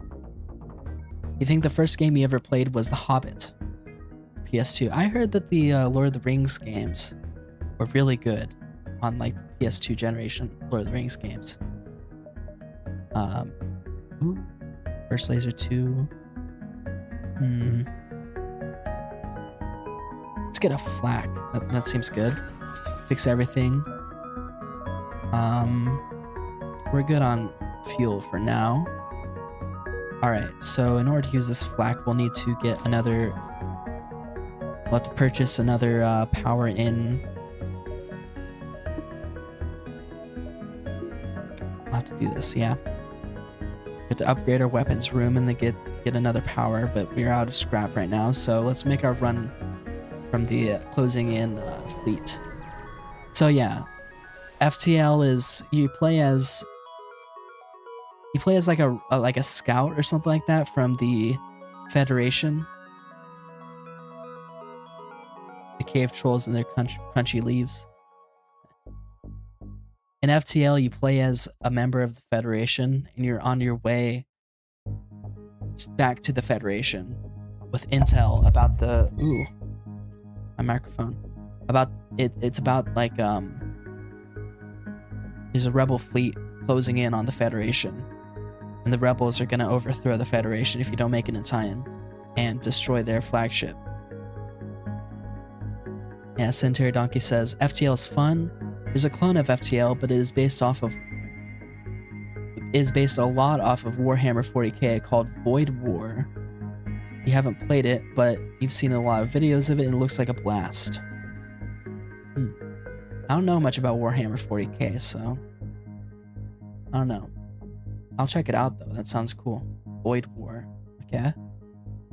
You think the first game you ever played was The Hobbit? PS2. I heard that the Lord of the Rings games were really good on like the PS2 generation Lord of the Rings games. Ooh, First Laser 2. Let's get a flak. That seems good. Fix everything. We're good on fuel for now. Alright, so in order to use this flak, we'll need to get another... We'll have to purchase another power in... We'll have to do this, yeah. We have to upgrade our weapons room and then get another power, but we're out of scrap right now, so let's make our run from the closing in fleet. So yeah, FTL is you play as like a scout or something like that from the Federation. The cave trolls and their crunchy leaves. In FTL, you play as a member of the Federation, and you're on your way back to the Federation with intel about the my microphone. About it. It's about like there's a rebel fleet closing in on the Federation, and the rebels are gonna overthrow the Federation if you don't make it in time and destroy their flagship. Yeah, Centaur Donkey says FTL is fun. There's a clone of FTL, but it is based a lot off of Warhammer 40k called Void War. You haven't played it, but you've seen a lot of videos of it and it looks like a blast. I don't know much about Warhammer 40k, so I don't know. I'll check it out though. That sounds cool. Void War. Okay.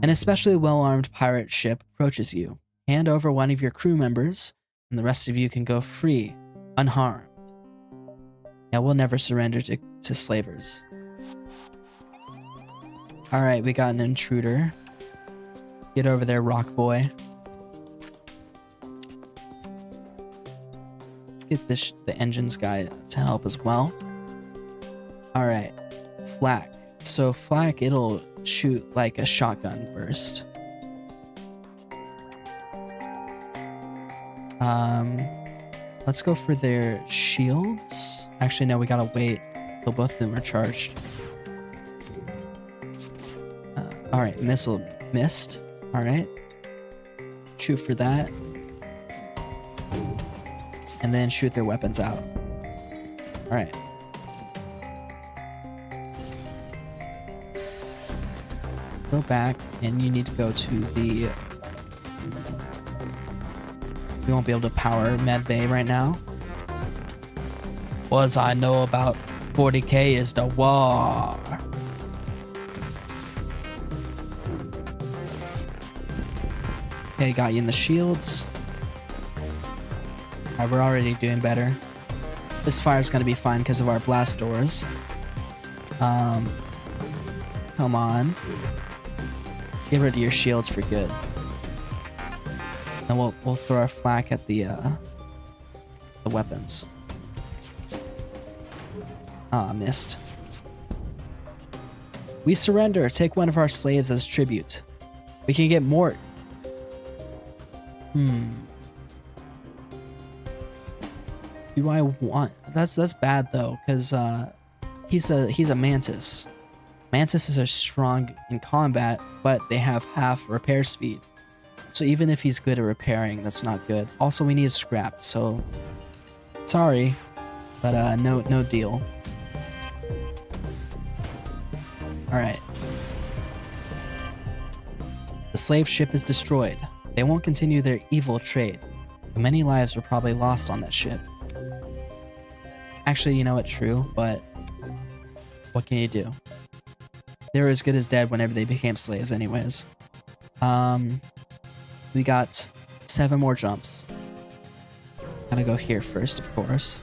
An especially well-armed pirate ship approaches you. Hand over one of your crew members, and the rest of you can go free, unharmed. Yeah, we'll never surrender to slavers. Alright, we got an intruder. Get over there, rock boy. Get the engines guy to help as well. Alright, flak. So flak, it'll shoot like a shotgun burst. Let's go for their shields. Actually, no, we gotta wait till both of them are charged. Alright, missile missed. Alright. Shoot for that. And then shoot their weapons out. Alright. Go back, and you need to go to the We won't be able to power Med Bay right now. What I know about 40k is the war. Okay, got you in the shields. Alright, we're already doing better. This fire's gonna be fine because of our blast doors. Come on. Get rid of your shields for good. Then we'll throw our flak at the weapons. Ah, missed. We surrender. Take one of our slaves as tribute. We can get more. Do I want? That's bad though, because he's a mantis. Mantises are strong in combat, but they have half repair speed. So even if he's good at repairing, that's not good. Also, we need scrap. So sorry, but no deal. All right. The slave ship is destroyed. They won't continue their evil trade. But many lives were probably lost on that ship. Actually, you know what? True, but what can you do? They were as good as dead whenever they became slaves anyways. We got 7 more jumps. Gotta go here first, of course.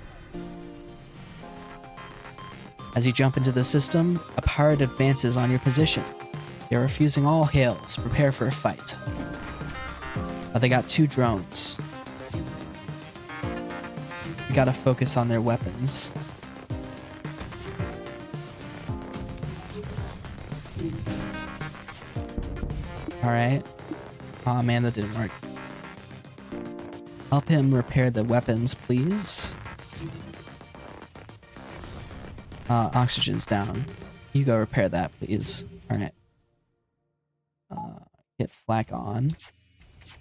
As you jump into the system, a pirate advances on your position. They're refusing all hails. Prepare for a fight. They got 2 drones. We gotta focus on their weapons. Alright. Aw, man, that didn't work. Help him repair the weapons, please. Oxygen's down. You go repair that, please. Alright. Get flak on.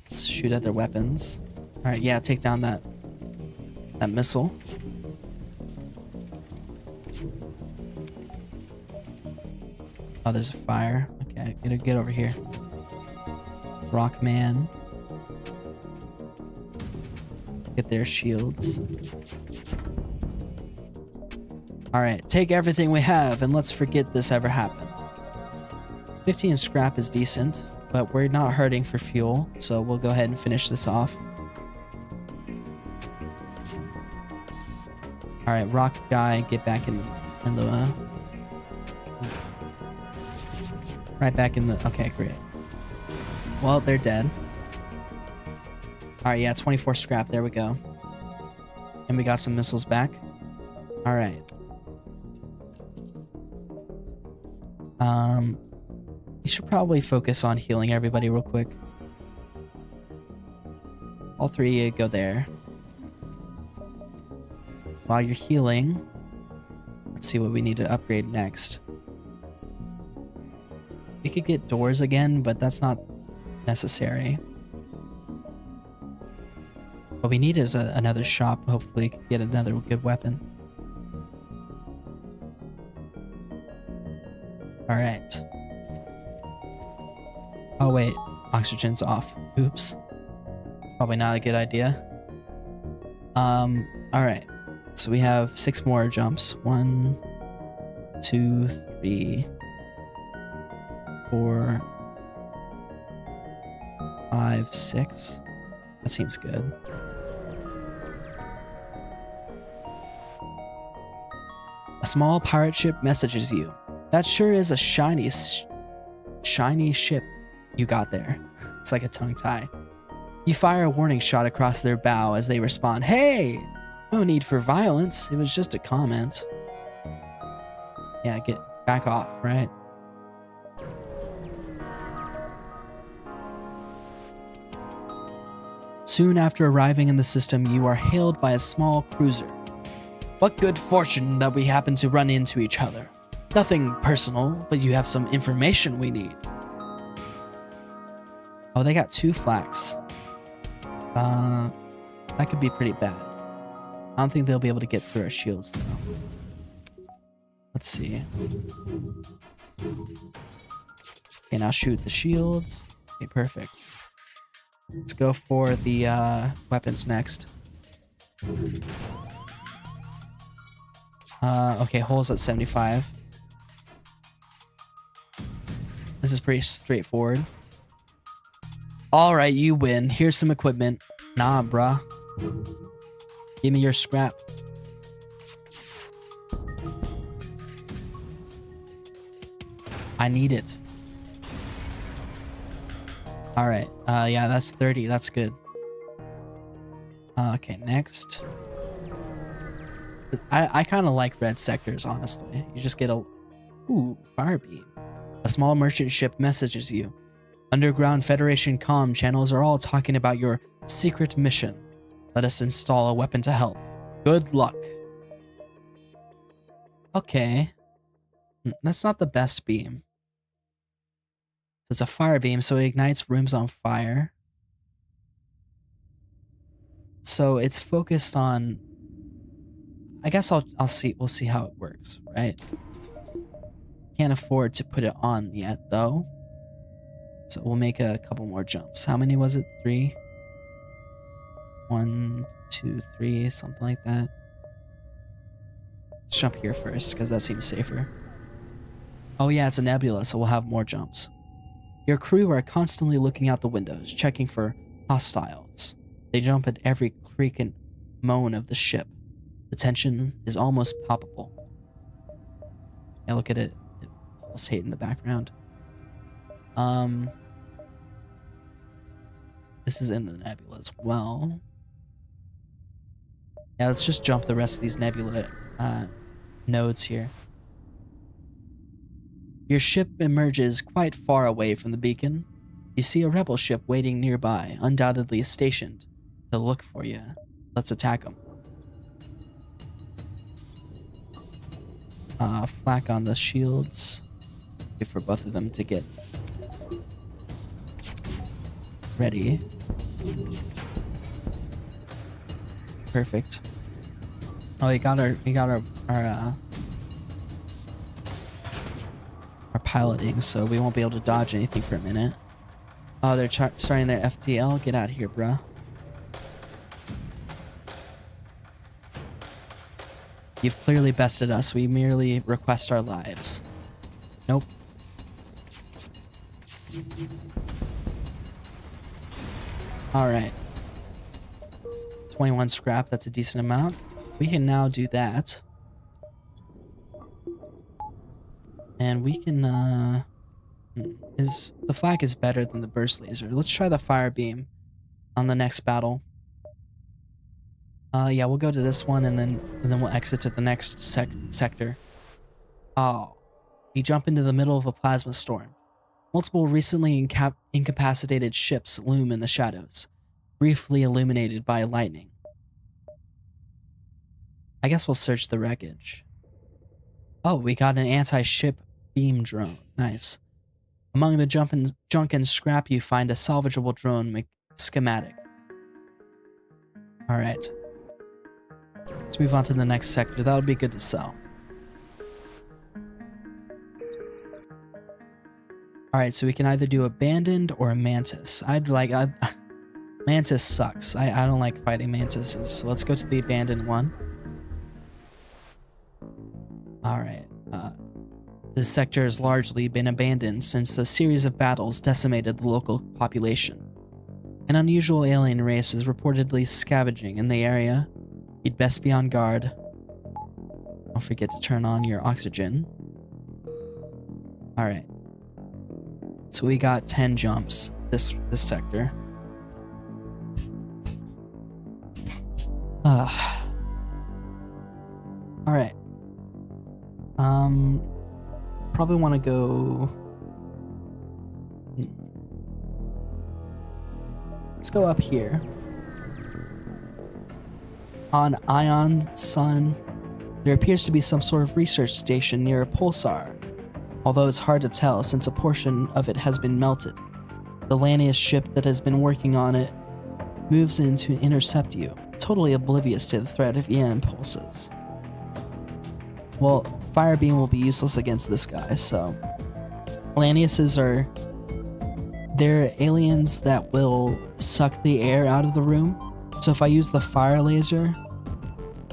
Let's shoot at their weapons. Alright, yeah, take down that missile. Oh, there's a fire. Okay, get over here. Rockman. Get their shields. Alright, take everything we have and let's forget this ever happened. 15 scrap is decent, but we're not hurting for fuel, so we'll go ahead and finish this off. Alright, rock guy, get back in the right back in the... Okay, great. Well, they're dead. Alright, yeah, 24 scrap. There we go. And we got some missiles back. Alright. You should probably focus on healing everybody real quick. All 3 go there. While you're healing, let's see what we need to upgrade next. We could get doors again, but that's not necessary. What we need is another shop. Hopefully, we can get another good weapon. Alright. Oh wait, oxygen's off. Oops. Probably not a good idea. Alright. So we have 6 more jumps. 1, 2, 3, 4, 5, 6. That seems good. A small pirate ship messages you. That sure is a shiny ship you got there. It's like a tongue tie. You fire a warning shot across their bow as they respond, "Hey! No need for violence. It was just a comment." Yeah, get back off, right? Soon after arriving in the system, you are hailed by a small cruiser. What good fortune that we happen to run into each other. Nothing personal, but you have some information we need. Oh, they got 2 flaks. That could be pretty bad. I don't think they'll be able to get through our shields, though. Let's see. Okay, now shoot the shields. Okay, perfect. Let's go for the weapons next. Okay, holes at 75. This is pretty straightforward. Alright, you win. Here's some equipment. Nah, bruh. Give me your scrap. I need it. Alright, yeah, that's 30. That's good. Okay, next. I kind of like red sectors, honestly. You just get a... Ooh, fire beam. A small merchant ship messages you. Underground Federation comm channels are all talking about your secret mission. Let us install a weapon to help. Good luck. Okay. That's not the best beam. It's a fire beam, so it ignites rooms on fire. So it's focused on... I guess I'll see. We'll see how it works, right? Can't afford to put it on yet, though. So we'll make a couple more jumps. How many was it? 3? 1, 2, 3, something like that. Let's jump here first, because that seems safer. Oh yeah, it's a nebula, so we'll have more jumps. Your crew are constantly looking out the windows, checking for hostiles. They jump at every creak and moan of the ship. The tension is almost palpable. Yeah, look at it. It pulsates in the background. This is in the nebula as well. Yeah, let's just jump the rest of these nebula nodes here. Your ship emerges quite far away from the beacon. You see a rebel ship waiting nearby, undoubtedly stationed to look for you. Let's attack them. Flak on the shields. Wait for both of them to get ready. Perfect. Oh, we got our piloting, so we won't be able to dodge anything for a minute. Oh, they're starting their FPL. Get out of here, bruh. You've clearly bested us. We merely request our lives. Nope. Alright. 21 scrap. That's a decent amount. We can now do that. And we can, the flak is better than the burst laser. Let's try the fire beam on the next battle. Yeah, we'll go to this one and then we'll exit to the next sector. Oh, you jump into the middle of a plasma storm. Multiple recently incapacitated ships loom in the shadows, briefly illuminated by lightning. I guess we'll search the wreckage. Oh, we got an anti-ship beam drone. Nice. Among the junk and scrap, you find a salvageable drone schematic. Alright. Let's move on to the next sector. That would be good to sell. Alright, so we can either do Abandoned or a Mantis. Mantis sucks. I don't like fighting Mantises. So let's go to the Abandoned one. Alright. This sector has largely been abandoned since the series of battles decimated the local population. An unusual alien race is reportedly scavenging in the area. You'd best be on guard. Don't forget to turn on your oxygen. Alright. So we got 10 jumps this sector. Alright. Probably want to go... Let's go up here. On Ion Sun, there appears to be some sort of research station near a pulsar, although it's hard to tell since a portion of it has been melted. The Lanius ship that has been working on it moves in to intercept you, totally oblivious to the threat of EM pulses. Well, fire beam will be useless against this guy, so... Laniuses are They're aliens that will suck the air out of the room. So if I use the fire laser,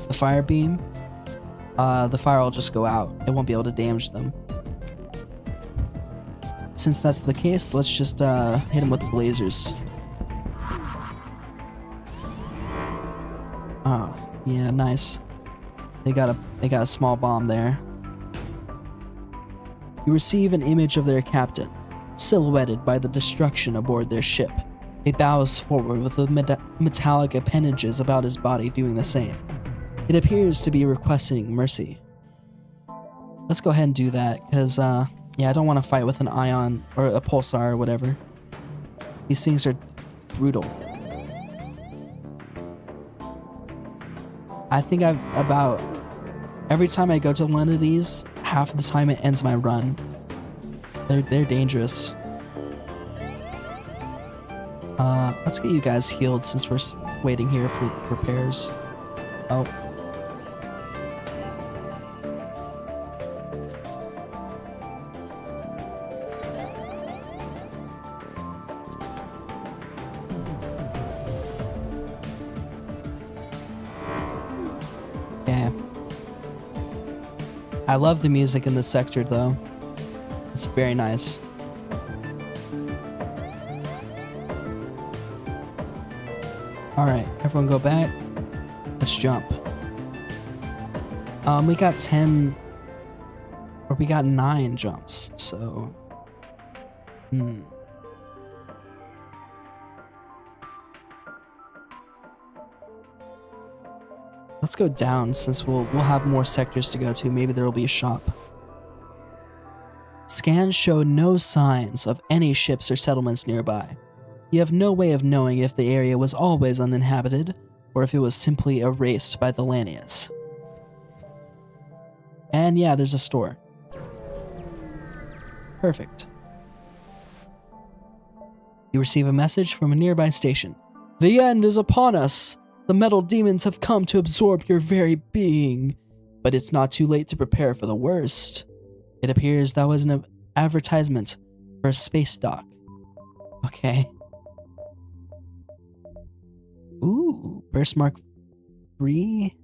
the fire beam, the fire will just go out. It won't be able to damage them. Since that's the case, let's just hit them with the lasers. Ah, yeah, nice. They got a small bomb there. You receive an image of their captain, silhouetted by the destruction aboard their ship. He bows forward with the metallic appendages about his body doing the same. It appears to be requesting mercy. Let's go ahead and do that, because, yeah, I don't want to fight with an ion or a pulsar or whatever. These things are brutal. I think every time I go to one of these, half of the time it ends my run. They're dangerous. Let's get you guys healed since we're waiting here for repairs. Oh. Yeah. I love the music in this sector though. It's very nice. Alright, everyone go back. Let's jump. We got 10... Or we got 9 jumps, so... Let's go down since we'll have more sectors to go to. Maybe there will be a shop. Scans show no signs of any ships or settlements nearby. You have no way of knowing if the area was always uninhabited, or if it was simply erased by the Lanius. And yeah, there's a store. Perfect. You receive a message from a nearby station. The end is upon us! The metal demons have come to absorb your very being. But it's not too late to prepare for the worst. It appears that was an advertisement for a space dock. Okay. Ooh, Burst Mark 3?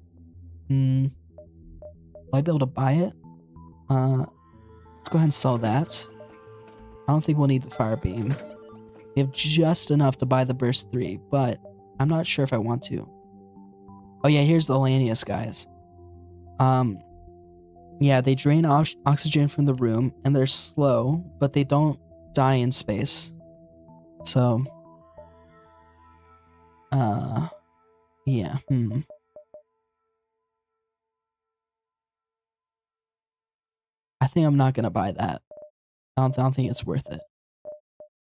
Will I be able to buy it? Let's go ahead and sell that. I don't think we'll need the fire beam. We have just enough to buy the Burst 3, but I'm not sure if I want to. Oh yeah, here's the Lanius guys. Yeah, they drain oxygen from the room, and they're slow, but they don't die in space. So... yeah, I think I'm not gonna buy that. I don't think it's worth it.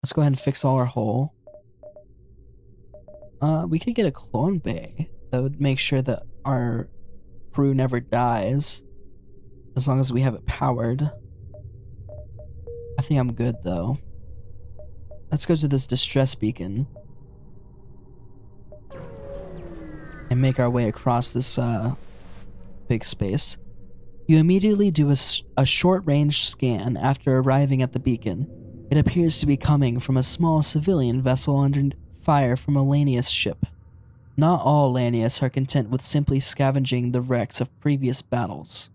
Let's go ahead and fix all our hull. We could get a clone bay that would make sure that our crew never dies, as long as we have it powered. I think I'm good though. Let's go to this distress beacon and make our way across this big space. You immediately do a short-range scan after arriving at the beacon. It appears to be coming from a small civilian vessel under fire from a Lanius ship. Not all Lanius are content with simply scavenging the wrecks of previous battles.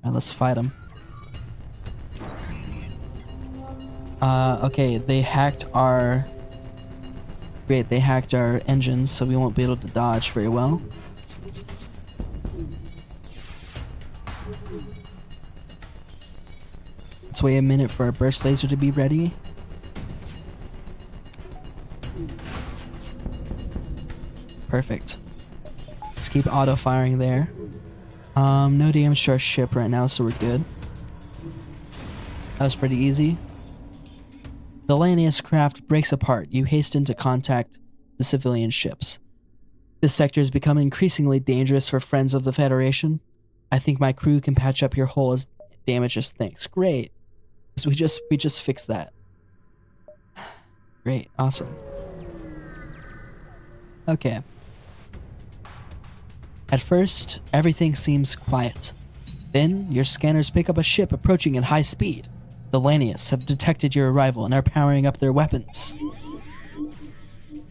Alright, let's fight them. Okay, they hacked our... Great, they hacked our engines, so we won't be able to dodge very well. Let's wait a minute for our burst laser to be ready. Perfect. Let's keep auto-firing there. No damage to our ship right now, so we're good. That was pretty easy. The Lanius craft breaks apart. You hasten to contact the civilian ships. This sector has become increasingly dangerous for friends of the Federation. I think my crew can patch up your hull as damage as thanks. Great. So we just fixed that. Great. Awesome. Okay. At first, everything seems quiet. Then, your scanners pick up a ship approaching at high speed. The Lanius have detected your arrival and are powering up their weapons.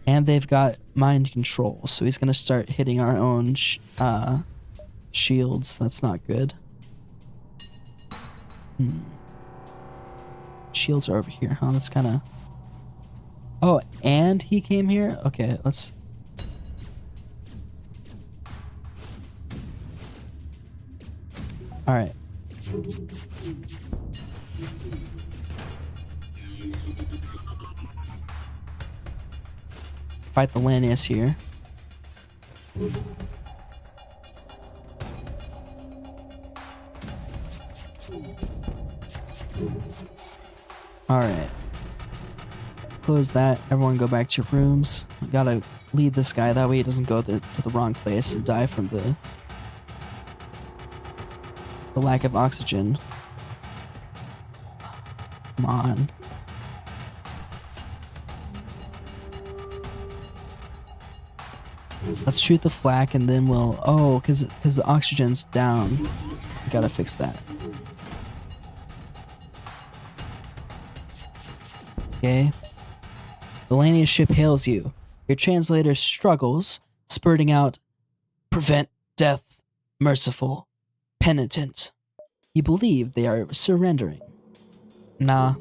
And they've got mind control, so he's gonna start hitting our own shields. That's not good. Shields are over here, huh? That's kind of... Oh, and he came here? Okay, let's... Alright. Fight the Lanius here. Alright. Close that. Everyone go back to your rooms. We gotta lead this guy, that way he doesn't go to the wrong place and die from the lack of oxygen. Come on. Let's shoot the flak and then we'll... Oh, because the oxygen's down. We gotta fix that. Okay. The Lanius ship hails you. Your translator struggles, spurting out, "Prevent death, merciful, penitent." You believe they are surrendering. Nah,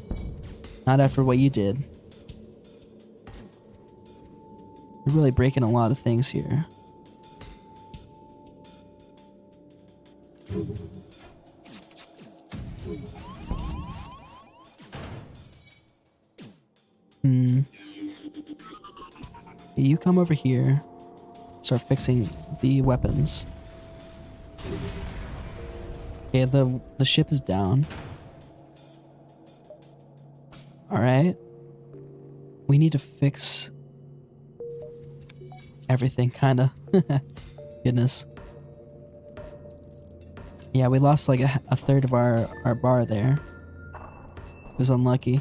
not after what you did. You're really breaking a lot of things here. You come over here. Start fixing the weapons. Okay, the ship is down. Alright. We need to fix everything, kinda. Goodness. Yeah, we lost like a third of our bar there. It was unlucky.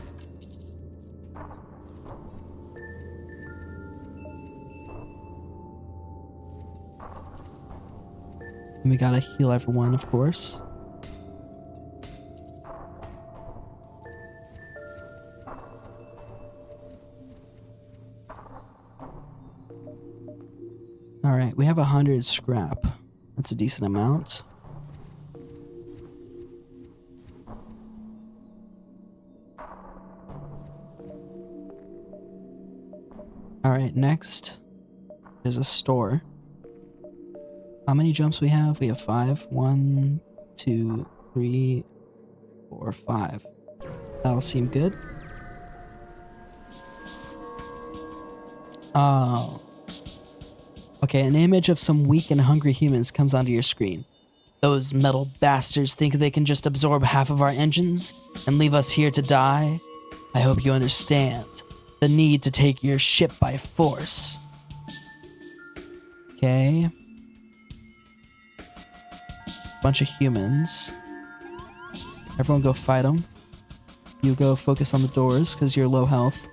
And we gotta heal everyone, of course. Alright, we have 100 scrap. That's a decent amount. Alright, next. There's a store. How many jumps we have? We have 5. 1, 2, 3, 4, 5. That'll seem good. Oh. Okay, an image of some weak and hungry humans comes onto your screen. Those metal bastards think they can just absorb half of our engines and leave us here to die? I hope you understand the need to take your ship by force. Okay. Bunch of humans. Everyone go fight them. You go focus on the doors because you're low health.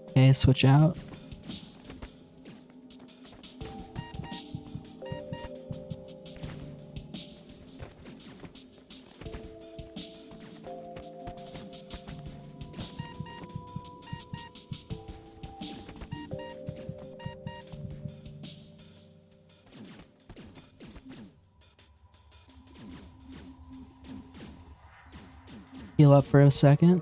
Okay, switch out. Heal up for a second.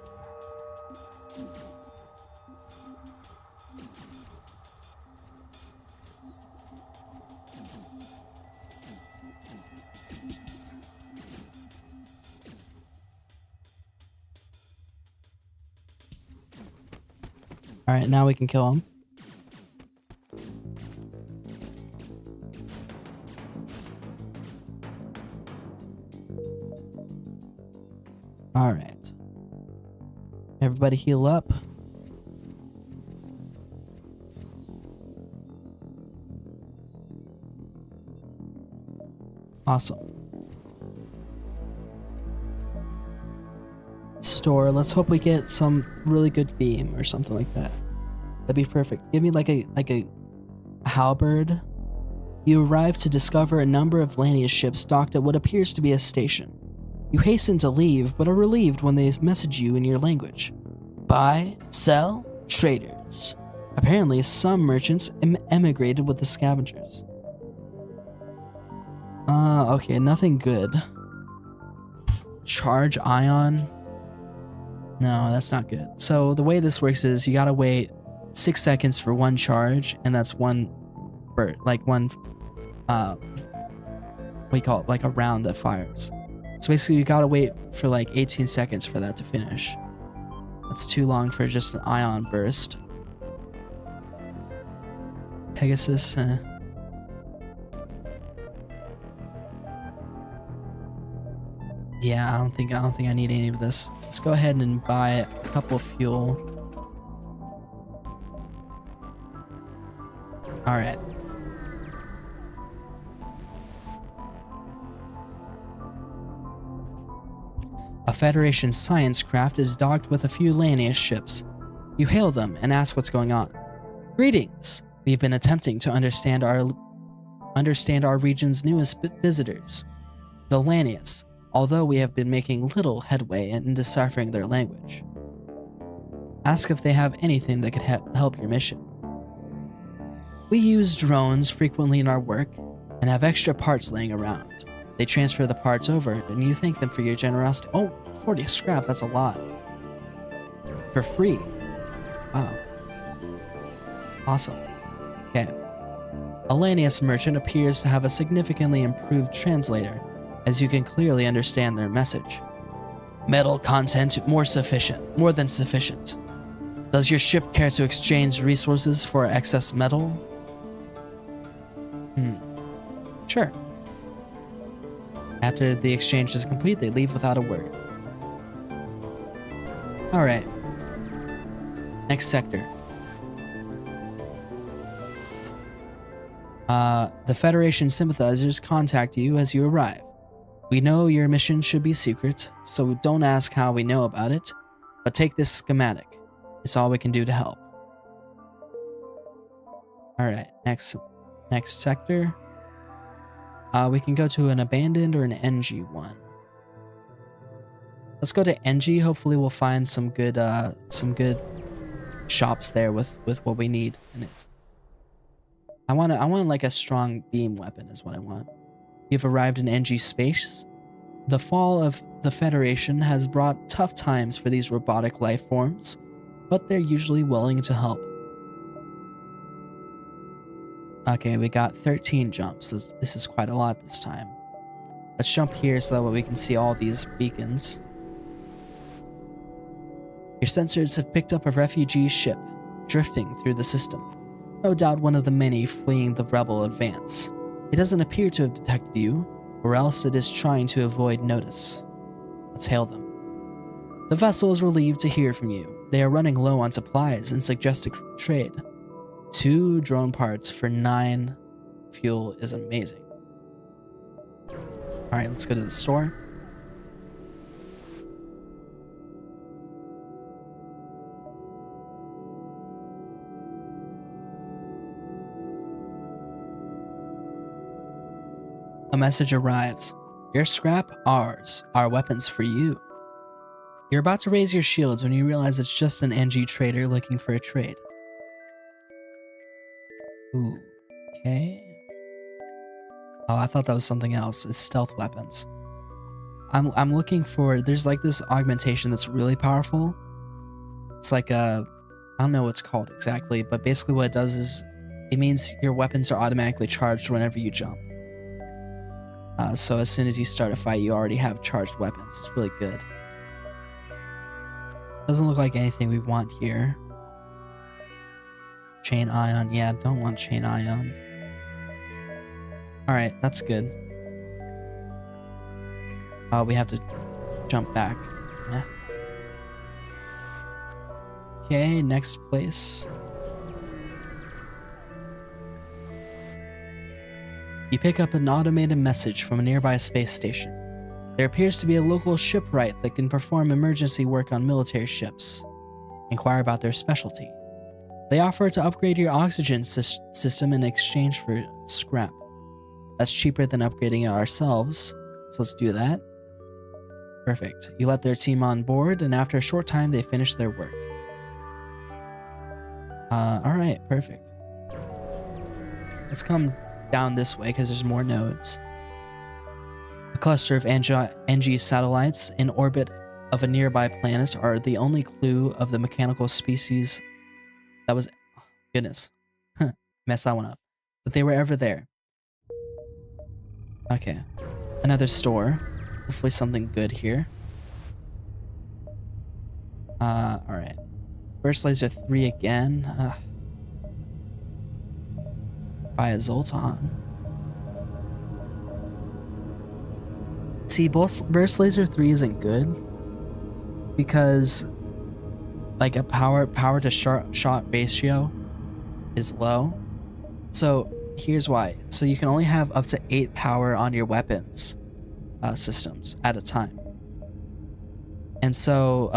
Alright, now we can kill him. Alright. Everybody heal up. Awesome. Store. Let's hope we get some really good beam or something like that. That'd be perfect. Give me like a halberd. You arrive to discover a number of Lanius ships docked at what appears to be a station. You hasten to leave, but are relieved when they message you in your language. Buy, sell, traders. Apparently, some merchants emigrated with the scavengers. Okay, nothing good. Charge ion? No, that's not good. So the way this works is you gotta wait 6 seconds for one charge, and that's one, what do you call it? Like a round that fires. So basically you gotta wait for like 18 seconds for that to finish. That's too long for just an ion burst. Pegasus, yeah, I don't think I need any of this. Let's go ahead and buy a couple of fuel. All right. A Federation science craft is docked with a few Lanius ships. You hail them and ask what's going on. Greetings. We've been attempting to understand our region's newest visitors, the Lanius, although we have been making little headway in deciphering their language. Ask if they have anything that could help your mission. We use drones frequently in our work and have extra parts laying around. They transfer the parts over and you thank them for your generosity. Oh, 40 scrap, that's a lot. For free. Wow. Awesome. Okay. A Lanius merchant appears to have a significantly improved translator, as you can clearly understand their message. Metal content more than sufficient. Does your ship care to exchange resources for excess metal? Sure. After the exchange is complete, they leave without a word. Alright. Next sector. The Federation sympathizers contact you as you arrive. We know your mission should be secret, so don't ask how we know about it, but take this schematic. It's all we can do to help. Alright, next sector. We can go to an abandoned or an NG one. Let's go to NG. Hopefully we'll find some good shops there with what we need in it. I want like a strong beam weapon is what I want. You've arrived in NG space. The fall of the Federation has brought tough times for these robotic life forms, but they're usually willing to help. Okay, we got 13 jumps. This is quite a lot this time. Let's jump here so that way we can see all these beacons. Your sensors have picked up a refugee ship drifting through the system. No doubt one of the many fleeing the rebel advance. It doesn't appear to have detected you, or else it is trying to avoid notice. Let's hail them. The vessel is relieved to hear from you. They are running low on supplies and suggest a trade. 2 drone parts for 9 fuel is amazing. Alright, let's go to the store. A message arrives. Your scrap, ours. Our weapons for you. You're about to raise your shields when you realize it's just an NG trader looking for a trade. Ooh, okay. Oh, I thought that was something else. It's stealth weapons. I'm looking for, there's like this augmentation that's really powerful. It's like a, I don't know what it's called exactly, but basically what it does is it means your weapons are automatically charged whenever you jump. So as soon as you start a fight, you already have charged weapons. It's really good. Doesn't look like anything we want here. Chain ion. Yeah, don't want chain ion. Alright, that's good. We have to jump back. Yeah. Okay, next place. You pick up an automated message from a nearby space station. There appears to be a local shipwright that can perform emergency work on military ships. Inquire about their specialty. They offer to upgrade your oxygen system in exchange for scrap. That's cheaper than upgrading it ourselves, so let's do that. Perfect. You let their team on board, and after a short time, they finish their work. Alright, perfect. Let's come down this way because there's more nodes. A cluster of NG satellites in orbit of a nearby planet are the only clue of the mechanical species that was... Goodness. Messed that one up. But they were ever there. Okay. Another store. Hopefully something good here. Alright. Burst Laser 3 again. Buy a Zoltan. See, Burst Laser 3 isn't good because like a power to shot ratio is low. So here's why. So you can only have up to 8 power on your weapons systems at a time. And so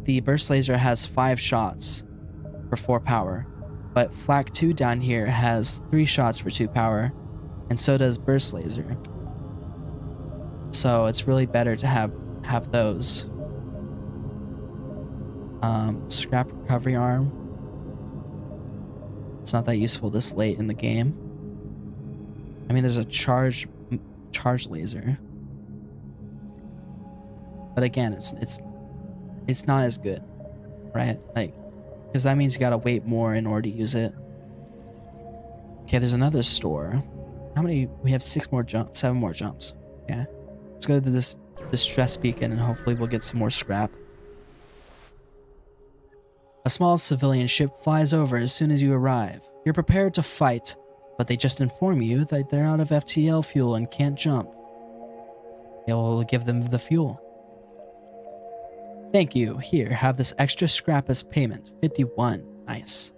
the Burst Laser has 5 shots for 4 power. But Flak 2 down here has 3 shots for 2 power, and so does Burst Laser. So it's really better to have those. Scrap recovery arm. It's not that useful this late in the game. I mean, there's a charge laser, but again, it's not as good, right? Like, because that means you gotta wait more in order to use it. Okay, there's another store. How many? We have 7 more jumps. Yeah, let's go to this distress beacon and hopefully we'll get some more scrap. A small civilian ship flies over as soon as you arrive. You're prepared to fight, but they just inform you that they're out of FTL fuel and can't jump. You'll give them the fuel. Thank you. Here, have this extra scrap as payment. 51. Nice.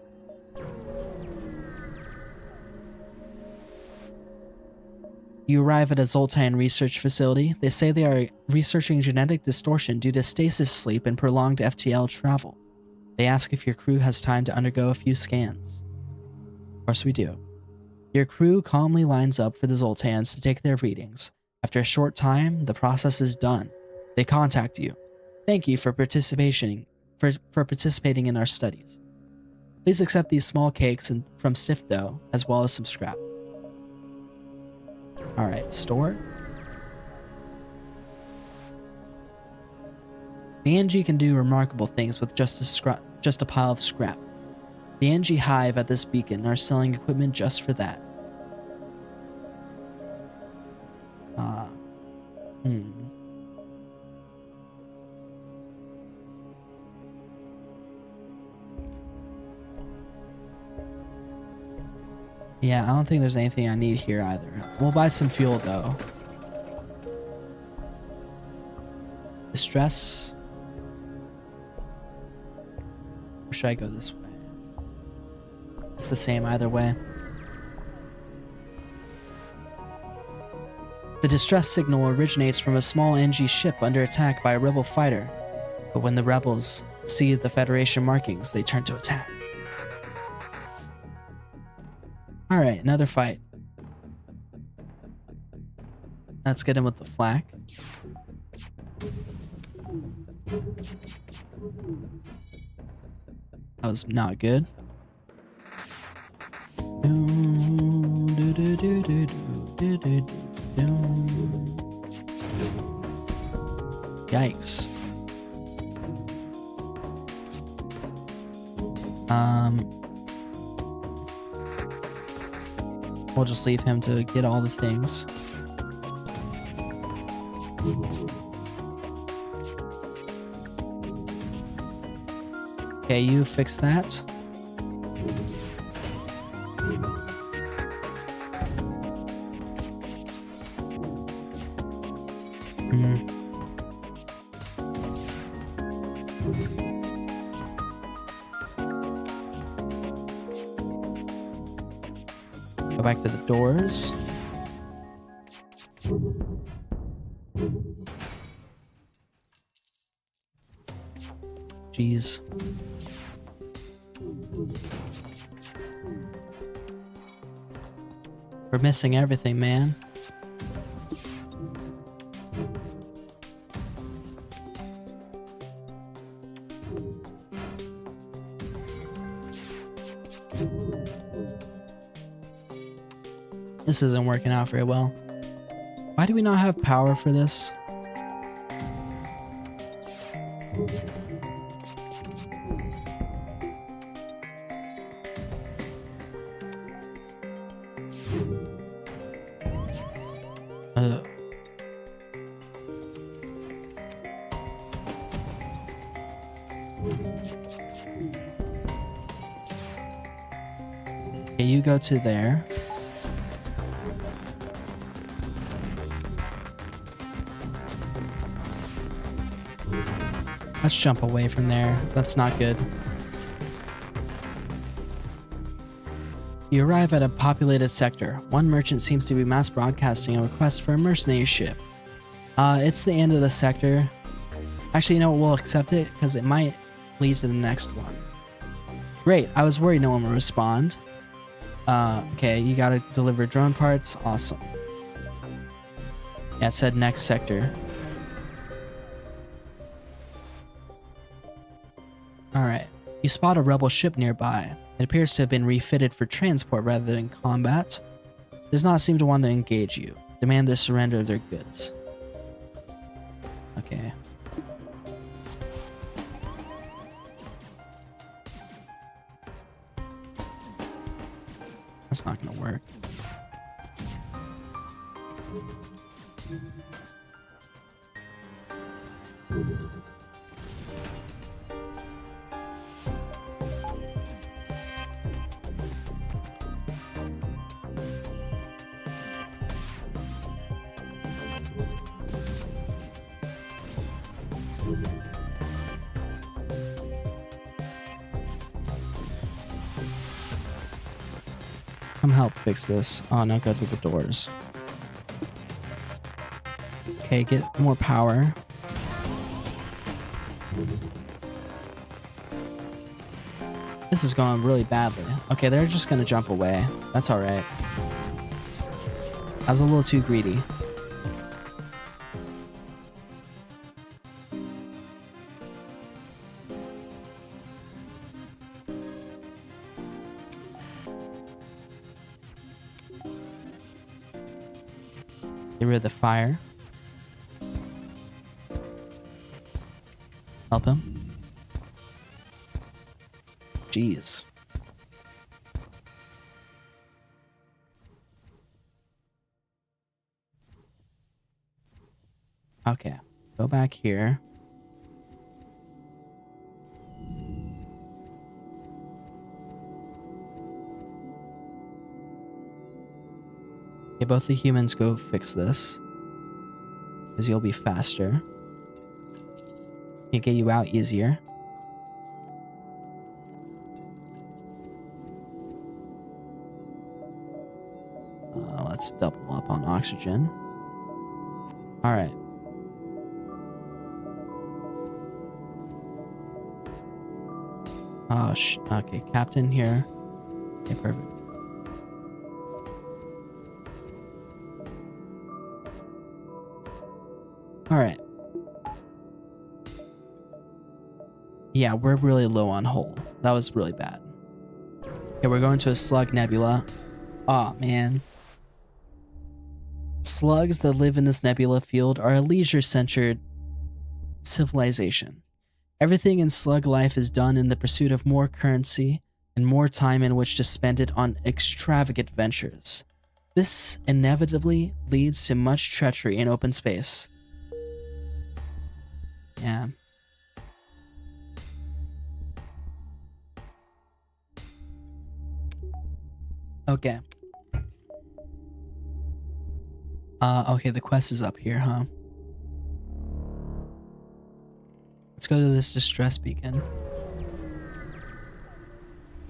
You arrive at a Zoltan research facility. They say they are researching genetic distortion due to stasis sleep and prolonged FTL travel. They ask if your crew has time to undergo a few scans. Of course we do. Your crew calmly lines up for the Zoltans to take their readings. After a short time, the process is done. They contact you. Thank you for participating in our studies. Please accept these small cakes from stiff dough, as well as some scrap. Alright, store. The NG can do remarkable things with just a pile of scrap. The NG Hive at this beacon are selling equipment just for that. Yeah, I don't think there's anything I need here either. We'll buy some fuel though. Distress. Or should I go this way? It's the same either way. The distress signal originates from a small NG ship under attack by a rebel fighter. But when the rebels see the Federation markings, they turn to attack. Alright, another fight. Let's get him with the flak. That was not good. Yikes. We'll just leave him to get all the things. Okay, you fix that. Go back to the doors. Jeez. We're missing everything, man. This isn't working out very well. Why do we not have power for this? Okay, you go to there. Let's jump away from there. That's not good. You arrive at a populated sector. One merchant seems to be mass broadcasting a request for a mercenary ship. It's the end of the sector. Actually, you know what? We'll accept it because it might lead to the next one. Great. I was worried no one would respond. Okay, you gotta deliver drone parts. Awesome. Yeah, it said next sector. Alright. You spot a rebel ship nearby. It appears to have been refitted for transport rather than combat. It does not seem to want to engage you. Demand their surrender of their goods. Okay. That's not gonna work. Come help fix this. Oh no, go to the doors. Okay, get more power. This is going really badly. Okay, they're just gonna jump away. That's alright. I was a little too greedy. Get rid of the fire. Help him. Jeez. Okay, go back here. Okay, both the humans go fix this. Because you'll be faster. Can get you out easier. Let's double up on oxygen. Alright. Oh, okay, Captain here. Okay, perfect. Alright. Yeah, we're really low on hull. That was really bad. Okay, we're going to a slug nebula. Aw, man. Slugs that live in this nebula field are a leisure-centered civilization. Everything in slug life is done in the pursuit of more currency and more time in which to spend it on extravagant ventures. This inevitably leads to much treachery in open space. Yeah. Okay. Okay, the quest is up here, huh? Let's go to this distress beacon.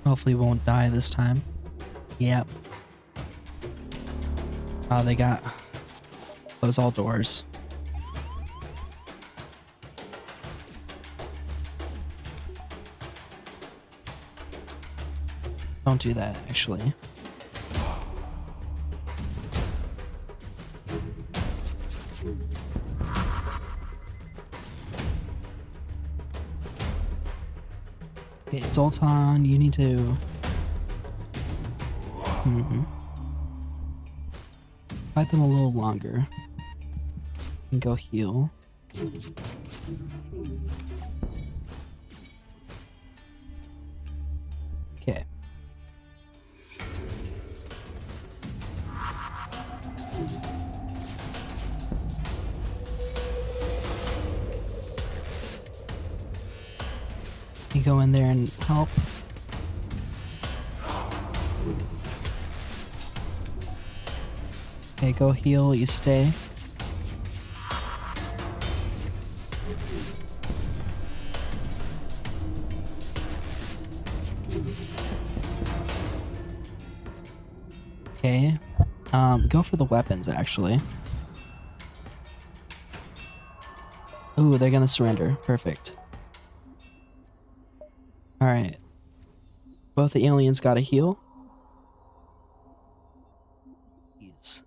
Hopefully we won't die this time. Yep. Oh, they got... Close all doors. Don't do that, actually. Okay, Zoltan, you need to... Fight them a little longer. And go heal. Okay. You go in there and help. Okay, go heal, you stay. Okay. Go for the weapons, actually. Ooh, they're gonna surrender. Perfect. Alright. Both the aliens gotta heal. Jeez.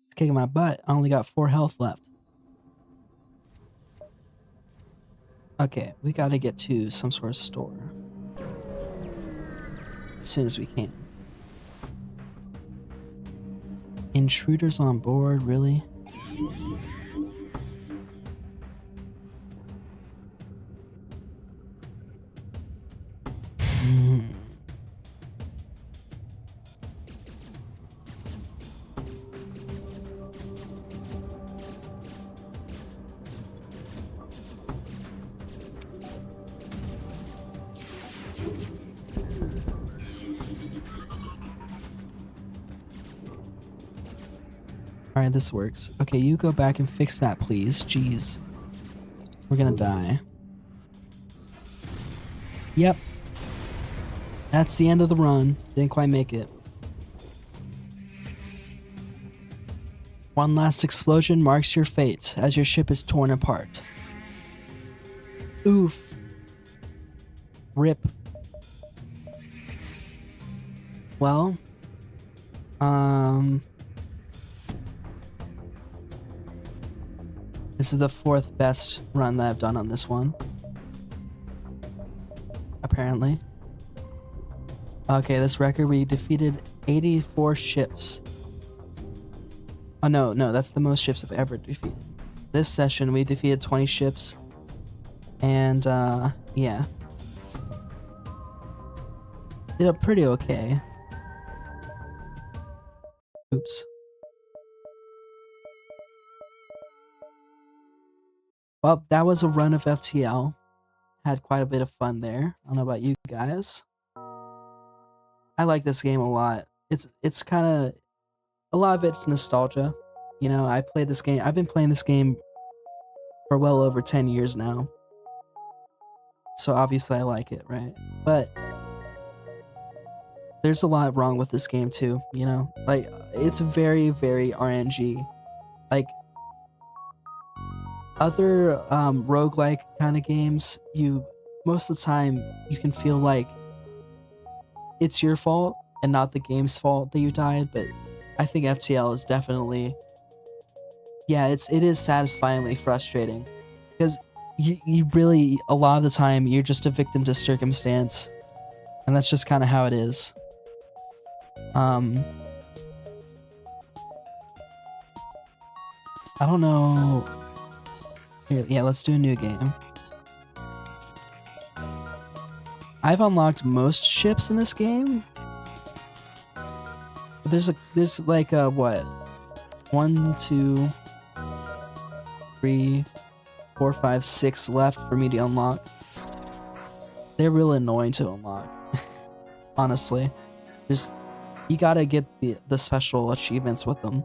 It's kicking my butt. I only got 4 health left. Okay, we gotta get to some sort of store. As soon as we can. Intruders on board, really? Alright, this works. Okay, you go back and fix that, please. Jeez. We're gonna die. Yep. That's the end of the run. Didn't quite make it. One last explosion marks your fate as your ship is torn apart. Oof. Rip. Well. This is the 4th best run that I've done on this one. Apparently. Okay, this record, we defeated 84 ships. Oh, no, that's the most ships I've ever defeated. This session, we defeated 20 ships. And, yeah. Did a pretty okay. Oops. Well, that was a run of FTL. Had quite a bit of fun there. I don't know about you guys. I like this game a lot. It's kind of... A lot of it's nostalgia. You know, I played this game... I've been playing this game for well over 10 years now. So obviously I like it, right? But... there's a lot wrong with this game too, you know? Like, it's very, very RNG. Like... Other roguelike kind of games, most of the time you can feel like it's your fault and not the game's fault that you died, but I think FTL is definitely, yeah, it is satisfyingly frustrating because you really, a lot of the time you're just a victim to circumstance, and that's just kind of how it is. I don't know. Here, yeah, let's do a new game. I've unlocked most ships in this game. There's like what? 1, 2, 3, 4, 5, 6 left for me to unlock. They're really annoying to unlock. Honestly. You gotta get the special achievements with them.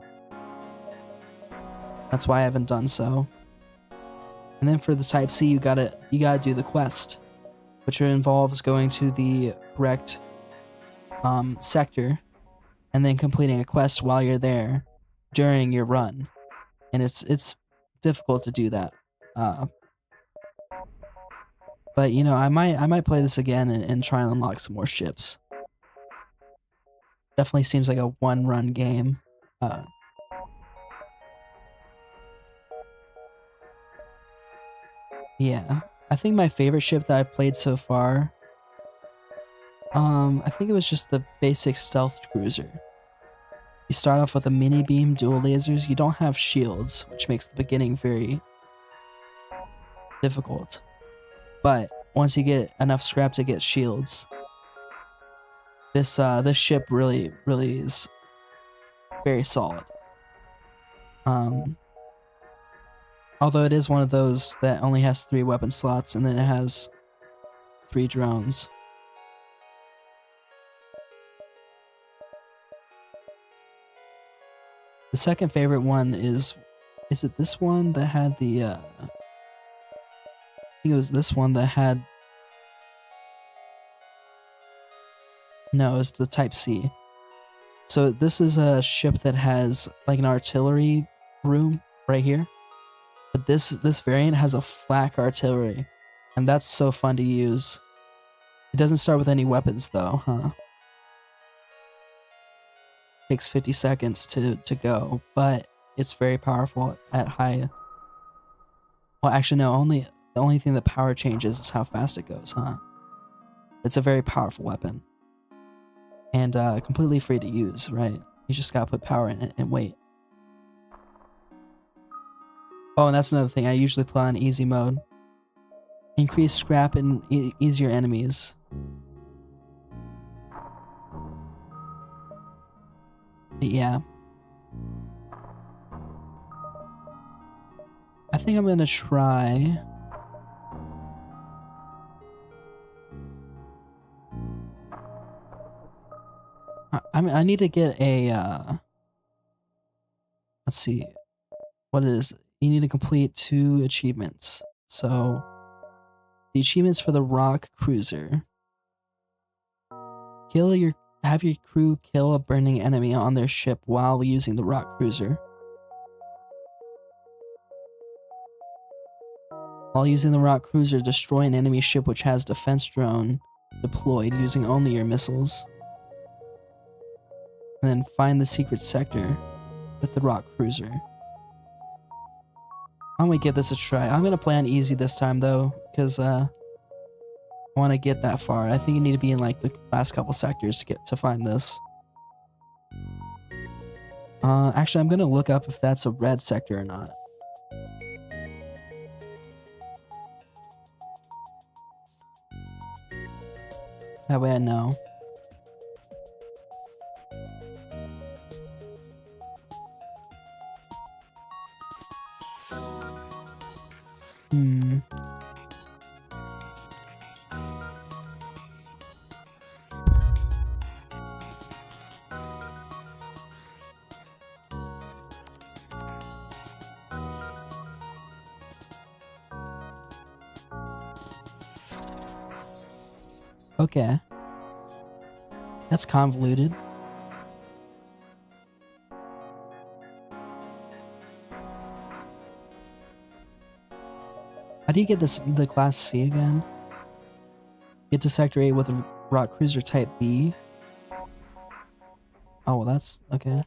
That's why I haven't done so. And then for the Type C, you gotta do the quest, which involves going to the correct sector, and then completing a quest while you're there during your run, and it's difficult to do that. But you know, I might play this again and try and unlock some more ships. Definitely seems like a one-run game. Yeah, I think my favorite ship that I've played so far, I think it was just the basic stealth cruiser. You start off with a mini beam, dual lasers. You don't have shields, which makes the beginning very difficult. But once you get enough scrap to get shields, this ship really is very solid. Although it is one of those that only has 3 weapon slots and then it has 3 drones. The second favorite one is it this one that had the I think it was this one that had, no, it's the Type C. So this is a ship that has like an artillery room right here. But this variant has a flak artillery, and that's so fun to use. It doesn't start with any weapons though, huh? Takes 50 seconds to go, but it's very powerful at high. Well, actually no, the only thing that power changes is how fast it goes, huh? It's a very powerful weapon. And completely free to use, right? You just gotta put power in it and wait. Oh, and that's another thing. I usually play on easy mode. Increase scrap and easier enemies. But yeah. I think I'm gonna try... I need to get a, let's see. What it is. You need to complete 2 achievements. So, the achievements for the rock cruiser. Have your crew kill a burning enemy on their ship while using the rock cruiser. While using the rock cruiser, destroy an enemy ship which has defense drone deployed using only your missiles. And then find the secret sector with the rock cruiser. I'm gonna give this a try. I'm gonna play on easy this time though, because I want to get that far. I think you need to be in like the last couple sectors to find this. Actually, I'm gonna look up if that's a red sector or not. That way I know. Okay. That's convoluted. How do you get the Class C again? Get to Sector 8 with a rock cruiser Type B? Oh, well that's... okay.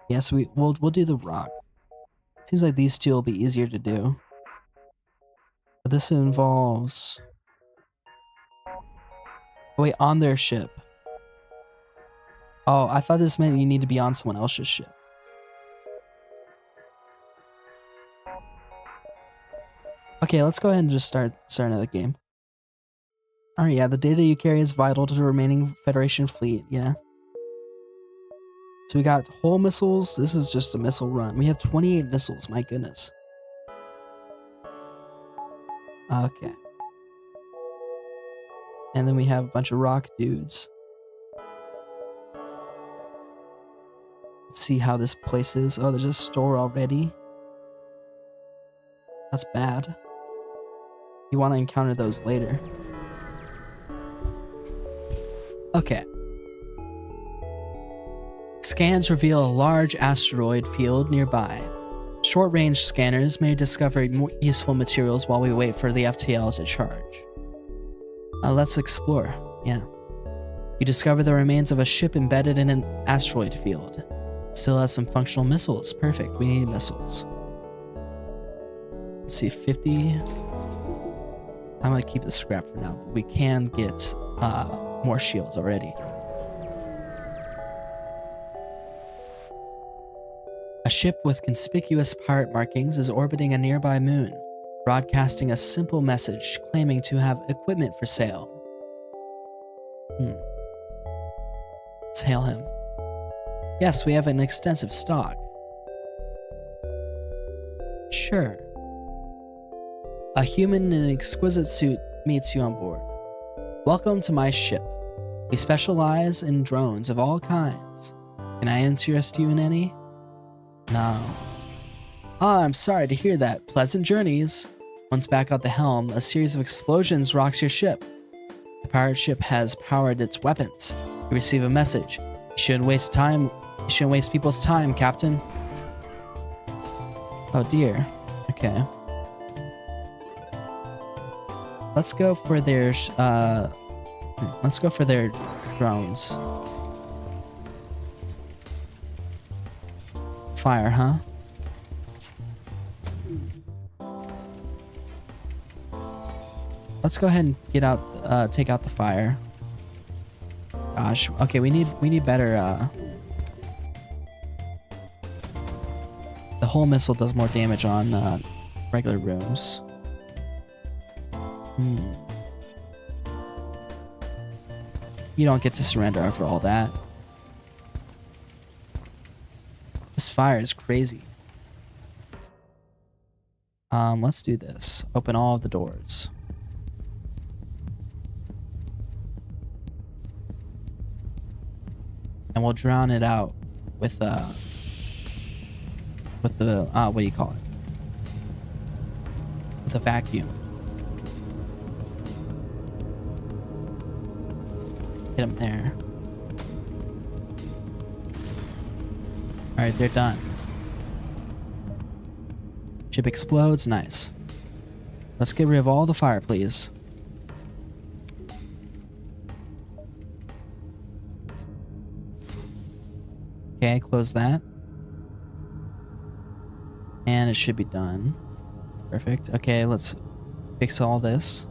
Yes, we'll do the rock. Seems like these 2 will be easier to do. But this involves... wait, on their ship. Oh, I thought this meant you need to be on someone else's ship. Okay, let's go ahead and just start another game. Alright, yeah, the data you carry is vital to the remaining Federation fleet, yeah. So we got hull missiles. This is just a missile run. We have 28 missiles, my goodness. Okay. And then we have a bunch of rock dudes. Let's see how this place is. Oh, there's a store already. That's bad. You want to encounter those later. Scans reveal a large asteroid field nearby. Short-range scanners may discover more useful materials while we wait for the FTL to charge. Let's explore. Yeah. You discover the remains of a ship embedded in an asteroid field. Still has some functional missiles. Perfect. We need missiles. Let's see, 50. I might keep the scrap for now, but we can get more shields already. A ship with conspicuous pirate markings is orbiting a nearby moon, broadcasting a simple message claiming to have equipment for sale. Let's hail him. Yes, we have an extensive stock. Sure. A human in an exquisite suit meets you on board. Welcome to my ship. We specialize in drones of all kinds. Can I interest you in any? No. I'm sorry to hear that. Pleasant journeys. Once back at the helm, a series of explosions rocks your ship. The pirate ship has powered its weapons. You receive a message. You shouldn't waste time. You shouldn't waste people's time, Captain. Oh dear. Okay. Let's go for their drones. Fire, huh? Let's go ahead and get out, take out the fire. Gosh, okay, we need better. The whole missile does more damage on regular rooms. You don't get to surrender after all that. This fire is crazy. Let's do this. Open all of the doors. And we'll drown it out with the what do you call it? With a vacuum. Hit them there. Alright, they're done. Ship explodes, nice. Let's get rid of all the fire, please. Okay, close that. And it should be done. Perfect. Okay, let's fix all this.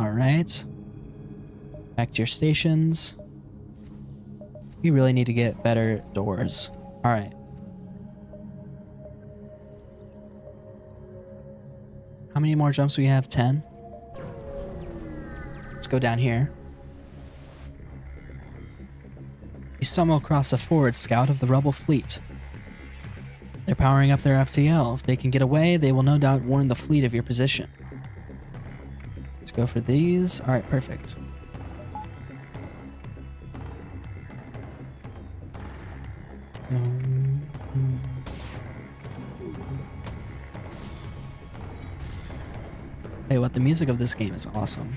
Alright. Back to your stations. We really need to get better doors. Alright. How many more jumps do we have? 10? Let's go down here. You stumble across a forward scout of the rebel fleet. They're powering up their FTL. If they can get away, they will no doubt warn the fleet of your position. Let's go for these. Alright, perfect. Hey, what? The music of this game is awesome.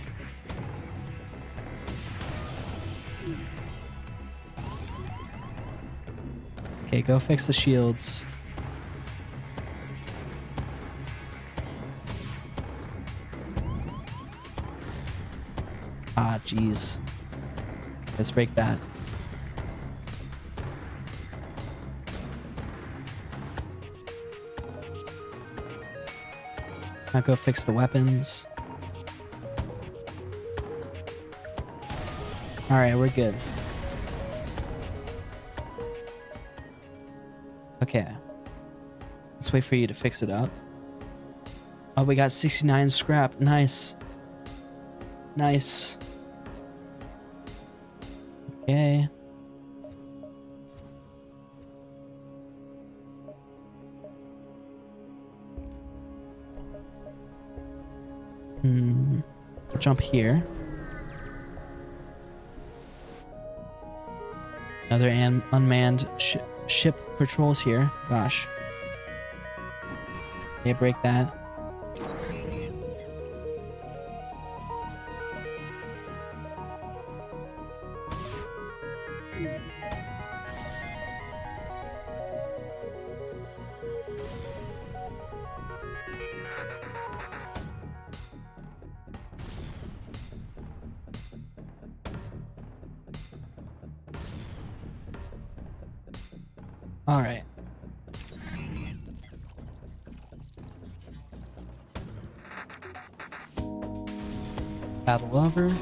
Okay, go fix the shields. Ah, jeez. Let's break that. Now go fix the weapons. Alright, we're good. Okay. Let's wait for you to fix it up. Oh, we got 69 scrap. Nice. Nice. Okay. We'll jump here. Another unmanned ship patrols here. Gosh. Okay, break that. All right. Battle over.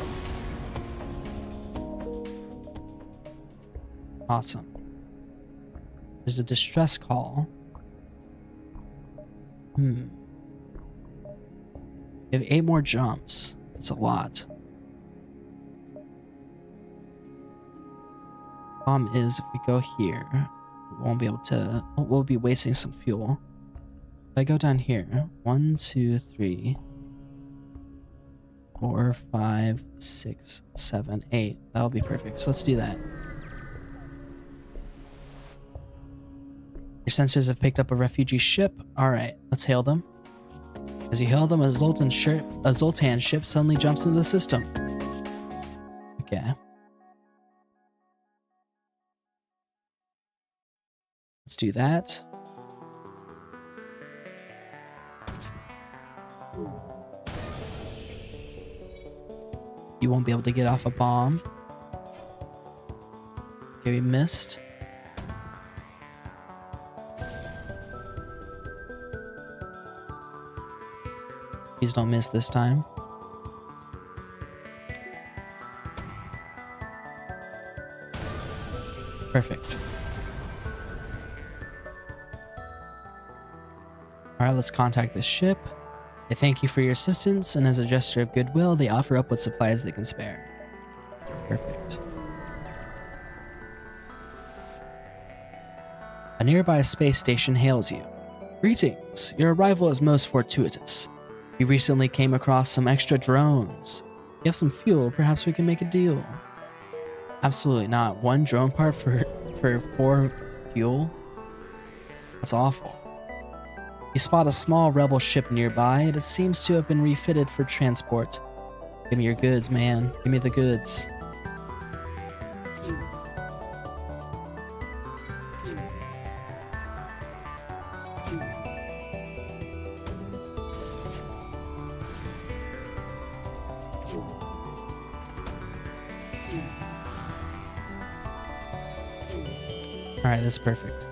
Awesome. There's a distress call. We have 8 more jumps. It's a lot. Problem is, if we go here, we won't be able to. We'll be wasting some fuel. If I go down here, 1, 2, 3, 4, 5, 6, 7, 8. That'll be perfect. So let's do that. Your sensors have picked up a refugee ship. All right, let's hail them. As you hail them, a Zoltan ship suddenly jumps into the system. Okay. Let's do that. You won't be able to get off a bomb. Okay, we missed. Please don't miss this time. Perfect. Alright, let's contact this ship. They thank you for your assistance, and as a gesture of goodwill, they offer up what supplies they can spare. Perfect. A nearby space station hails you. Greetings. Your arrival is most fortuitous. We recently came across some extra drones. You have some fuel, perhaps we can make a deal. Absolutely not. 1 drone part for 4 fuel? That's awful. You spot a small rebel ship nearby. It seems to have been refitted for transport. Give me your goods, man. Give me the goods. Alright, that's perfect.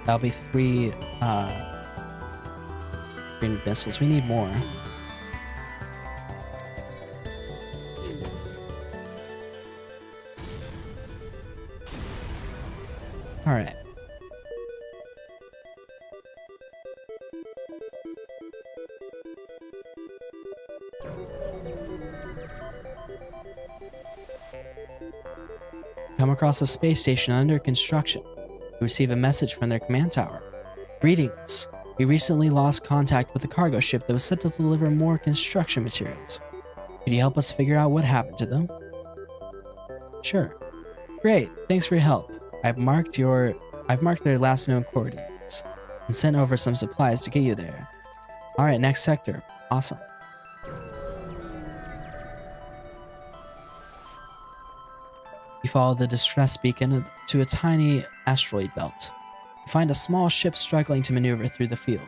That'll be 3 green missiles. We need more. Alright. Come across a space station under construction. You receive a message from their command tower. Greetings. We recently lost contact with a cargo ship that was set to deliver more construction materials. Could you help us figure out what happened to them? Sure. Great. Thanks for your help. I've marked their last known coordinates and sent over some supplies to get you there. All right, next sector. Awesome. You follow the distress beacon to a tiny asteroid belt. You find a small ship struggling to maneuver through the field.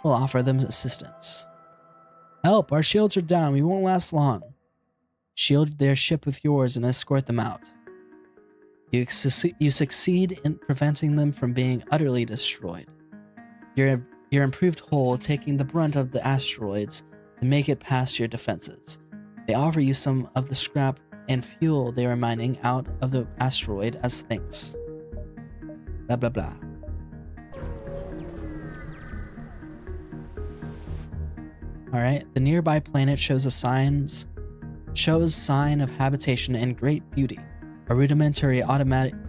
We'll offer them assistance. Help! Our shields are down. We won't last long. Shield their ship with yours and escort them out. You succeed in preventing them from being utterly destroyed. Your improved hull taking the brunt of the asteroids and make it past your defenses. They offer you some of the scrap and fuel they were mining out of the asteroid as thanks. Blah blah blah. Alright, the nearby planet shows sign of habitation and great beauty. A rudimentary automated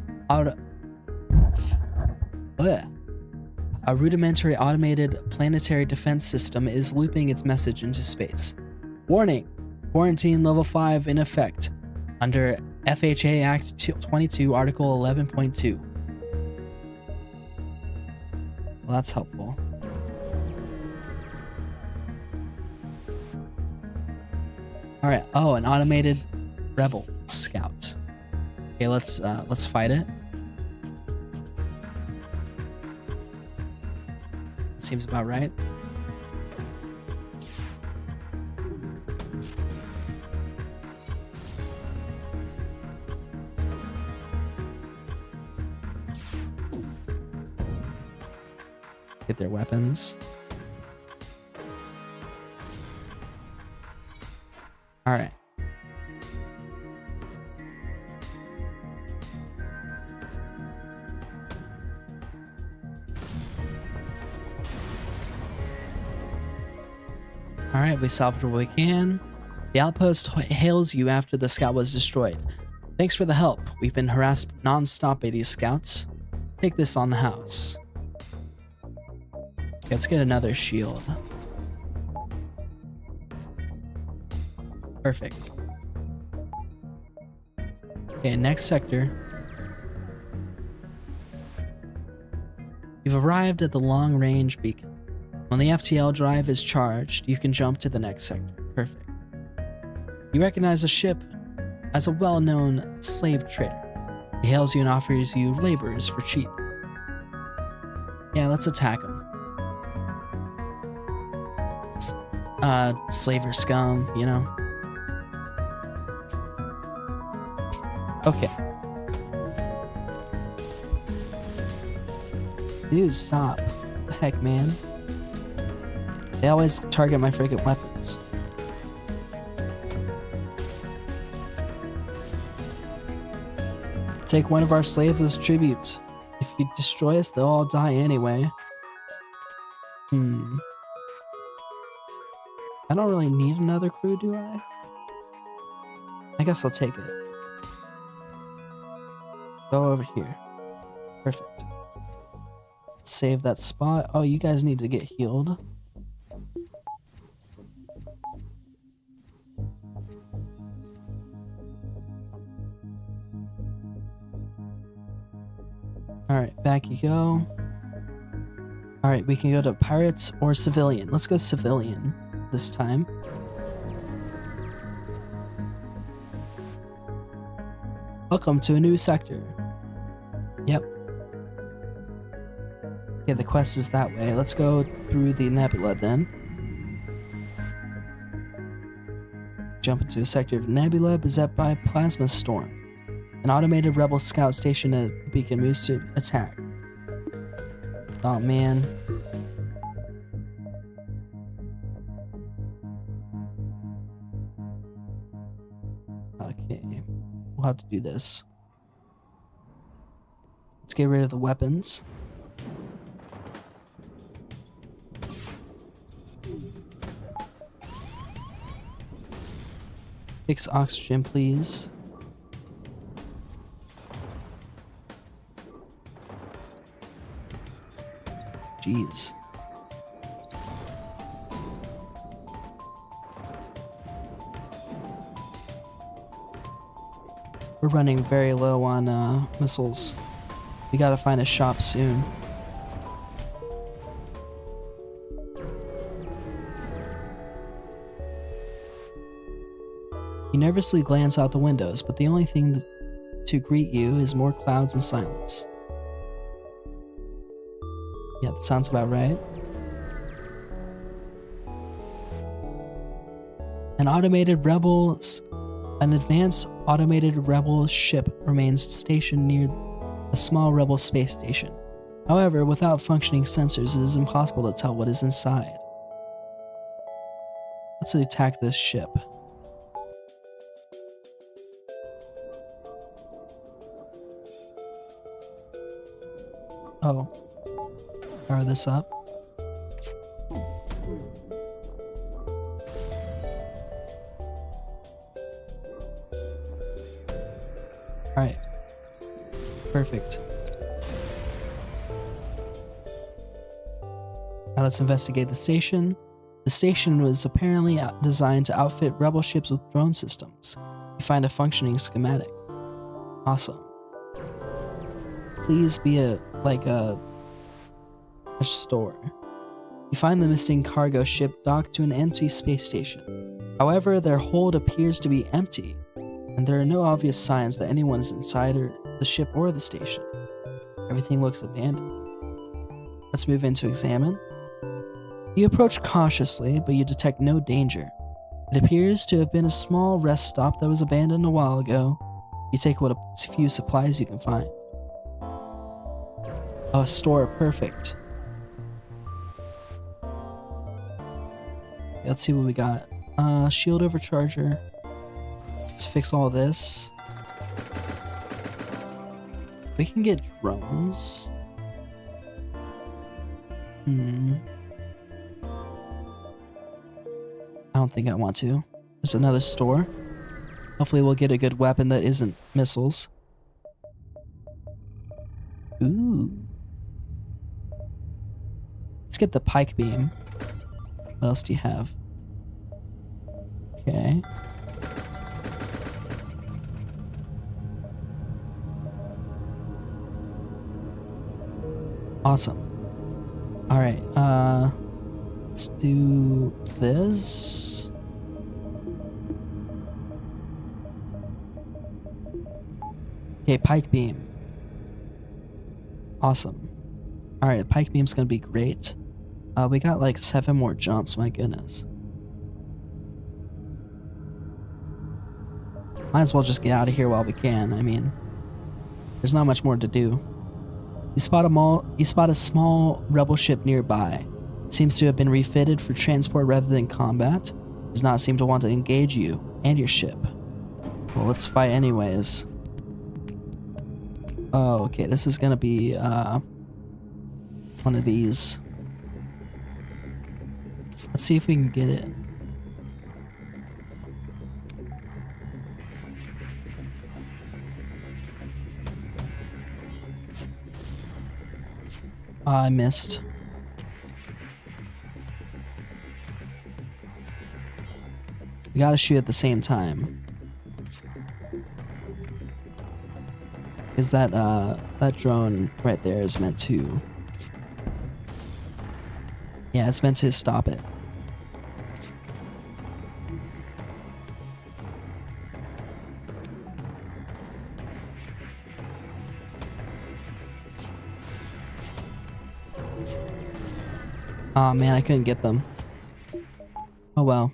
planetary defense system is looping its message into space. Warning! Quarantine level 5 in effect under FHA Act 22, Article 11.2. Well, that's helpful. All right. Oh, an automated rebel scout. Okay, let's fight it. Seems about right. Get their weapons. All right. All right, we salvaged what we can. The outpost hails you after the scout was destroyed. Thanks for the help. We've been harassed non-stop by these scouts. Take this on the house. Okay, let's get another shield. Perfect. Okay, next sector. You've arrived at the long-range beacon. When the FTL drive is charged, you can jump to the next sector. Perfect. You recognize the ship as a well-known slave trader. He hails you and offers you laborers for cheap. Yeah, let's attack him. Slaver scum, you know? Okay. Dude, stop. What the heck, man? They always target my freaking weapons. Take one of our slaves as tribute. If you destroy us, they'll all die anyway. I don't really need another crew, do I? I guess I'll take it. Go over here. Perfect. Save that spot. Oh, you guys need to get healed. Alright, back you go. Alright, we can go to pirates or civilian. Let's go civilian this time. Welcome to a new sector. Yep. Yeah, the quest is that way. Let's go through the nebula then. Jump into a sector of nebula beset by plasma storm. An automated rebel scout stationed at the beacon moves to attack. Oh man. Okay, we'll have to do this. Let's get rid of the weapons. Fix oxygen, please. Jeez. We're running very low on missiles. We gotta find a shop soon. You nervously glance out the windows, but the only thing to greet you is more clouds and silence. Yeah, that sounds about right. An advanced automated rebel ship remains stationed near a small rebel space station. However, without functioning sensors, it is impossible to tell what is inside. Let's attack this ship. Oh. Power this up. Alright. Perfect. Now let's investigate the station. The station was apparently designed to outfit rebel ships with drone systems. You find a functioning schematic. Awesome. Please be a store. You find the missing cargo ship docked to an empty space station. However, their hold appears to be empty, and there are no obvious signs that anyone is inside the ship or the station. Everything looks abandoned. Let's move in to examine. You approach cautiously, but you detect no danger. It appears to have been a small rest stop that was abandoned a while ago. You take what a few supplies you can find. Oh, a store, perfect. Let's see what we got. Shield overcharger. Let's fix all this. We can get drones. I don't think I want to. There's another store. Hopefully we'll get a good weapon that isn't missiles. Ooh. Let's get the pike beam. What else do you have? Okay. Awesome. Alright, let's do this. Okay, pike beam. Awesome. Alright, pike beam's gonna be great. We got like 7 more jumps, my goodness. Might as well just get out of here while we can. I mean, there's not much more to do. You spot a small rebel ship nearby. It seems to have been refitted for transport rather than combat. It does not seem to want to engage you and your ship. Well, let's fight anyways. Oh, okay, this is gonna be one of these. Let's see if we can get it. I missed. We gotta shoot at the same time. Because that drone right there is meant to... Yeah, it's meant to stop it. Oh man, I couldn't get them. Oh well.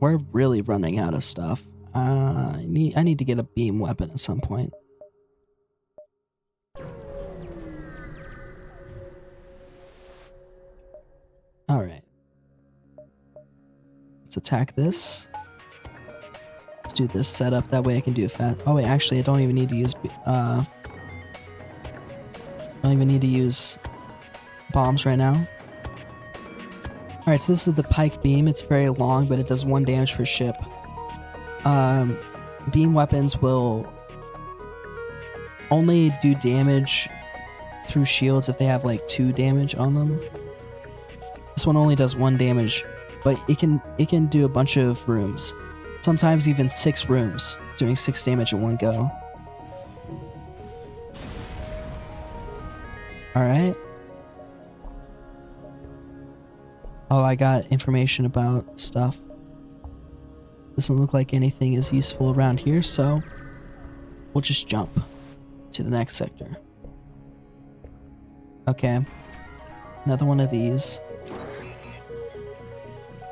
We're really running out of stuff. I need to get a beam weapon at some point. Alright. Let's attack this. Let's do this setup, that way I can do it fast. Oh wait, actually I don't even need to use bombs right now. Alright, so this is the pike beam. It's very long, but it does 1 damage per ship. Beam weapons will only do damage through shields if they have like 2 damage on them. This one only does 1 damage, but it can do a bunch of rooms. Sometimes even 6 rooms, doing 6 damage in one go. Alright. Oh, I got information about stuff. Doesn't look like anything is useful around here, so we'll just jump to the next sector. Okay. Another one of these.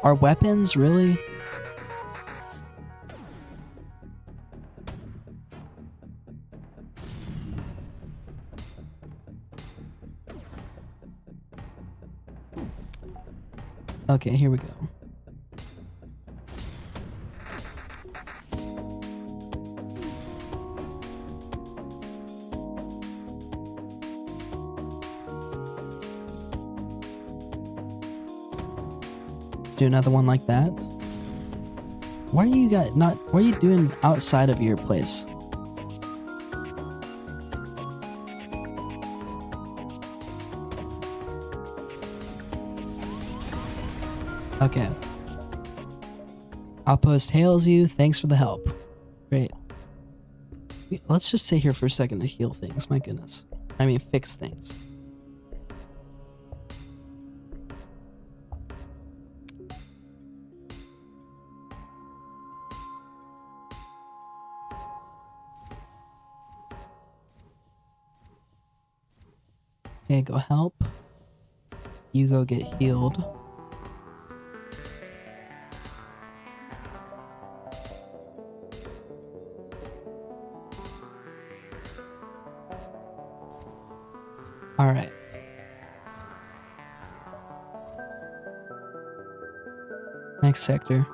Are weapons really? Okay, here we go. Let's do another one like that. Why are you doing outside of your place? Okay. Outpost hails you. Thanks for the help. Great. Let's just sit here for a second to heal things. My goodness. I mean, fix things. Okay, go help. You go get healed. Alright. Next sector.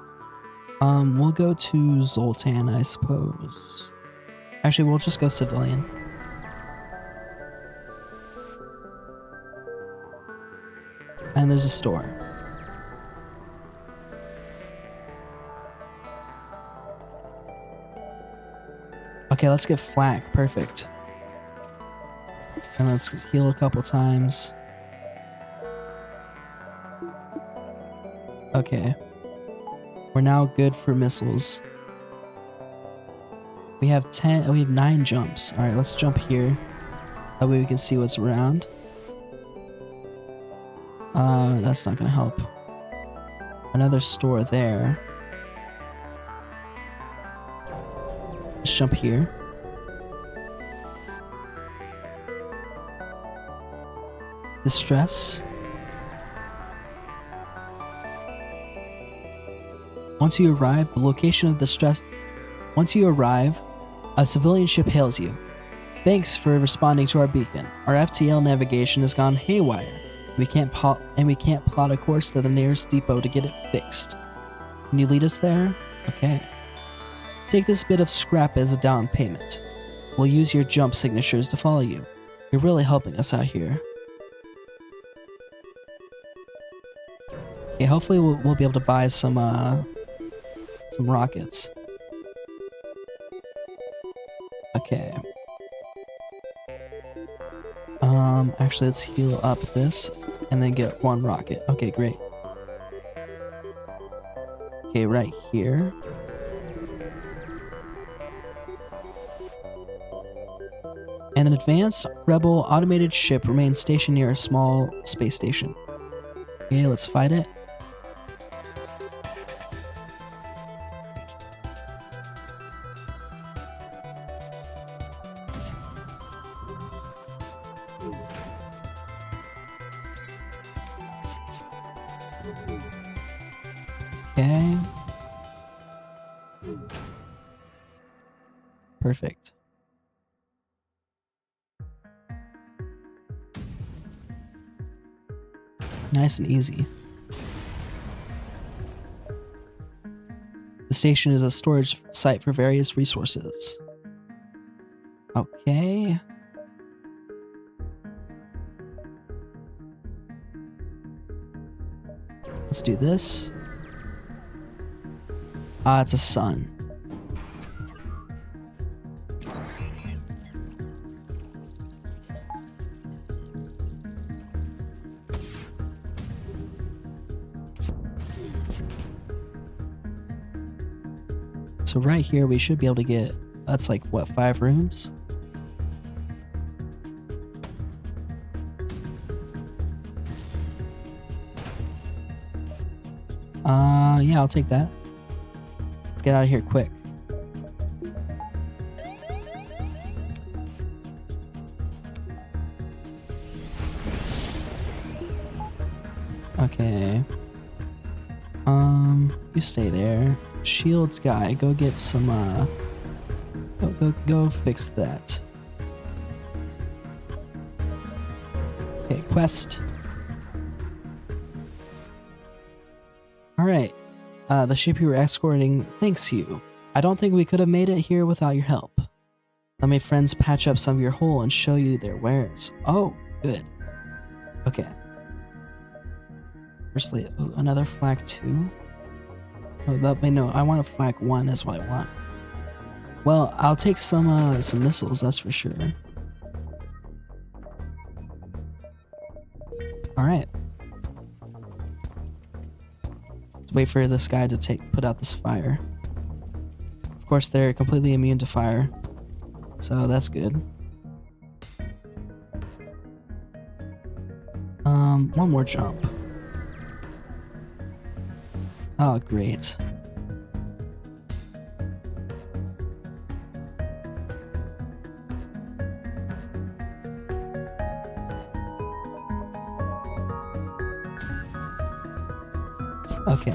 We'll go to Zoltan, I suppose. Actually, we'll just go civilian. And there's a store. Okay, let's get flak. Perfect. And let's heal a couple times. Okay. We're now good for missiles. We have 9 jumps. Alright, let's jump here. That way we can see what's around. That's not gonna help. Another store there. Let's jump here. Distress. Once you arrive, the location of distress. Once you arrive, a civilian ship hails you. Thanks for responding to our beacon. Our FTL navigation has gone haywire. We can't plot a course to the nearest depot to get it fixed. Can you lead us there? Okay. Take this bit of scrap as a down payment. We'll use your jump signatures to follow you. You're really helping us out here. Okay, hopefully we'll be able to buy some rockets. Okay. Actually, let's heal up this and then get 1 rocket. Okay, great. Okay, right here. And an advanced rebel automated ship remains stationed near a small space station. Okay, let's fight it. Okay. Perfect. Nice and easy. The station is a storage site for various resources. Okay. Let's do this. Ah, it's a sun. So right here we should be able to get, that's like what, 5 rooms? Yeah, I'll take that. Let's get out of here quick. Okay. You stay there. Shields guy, go get some, go fix that. Okay, quest. Alright. The ship you were escorting thanks you. I don't think we could have made it here without your help. Let my friends patch up some of your hole and show you their wares. Oh, good. Okay. Firstly, ooh, another flag 2. Oh, no, I want a flag 1 is what I want. Well, I'll take some missiles, that's for sure. Alright. Wait for this guy to put out this fire. Of course, they're completely immune to fire, so that's good. One more jump. Oh, great. Okay.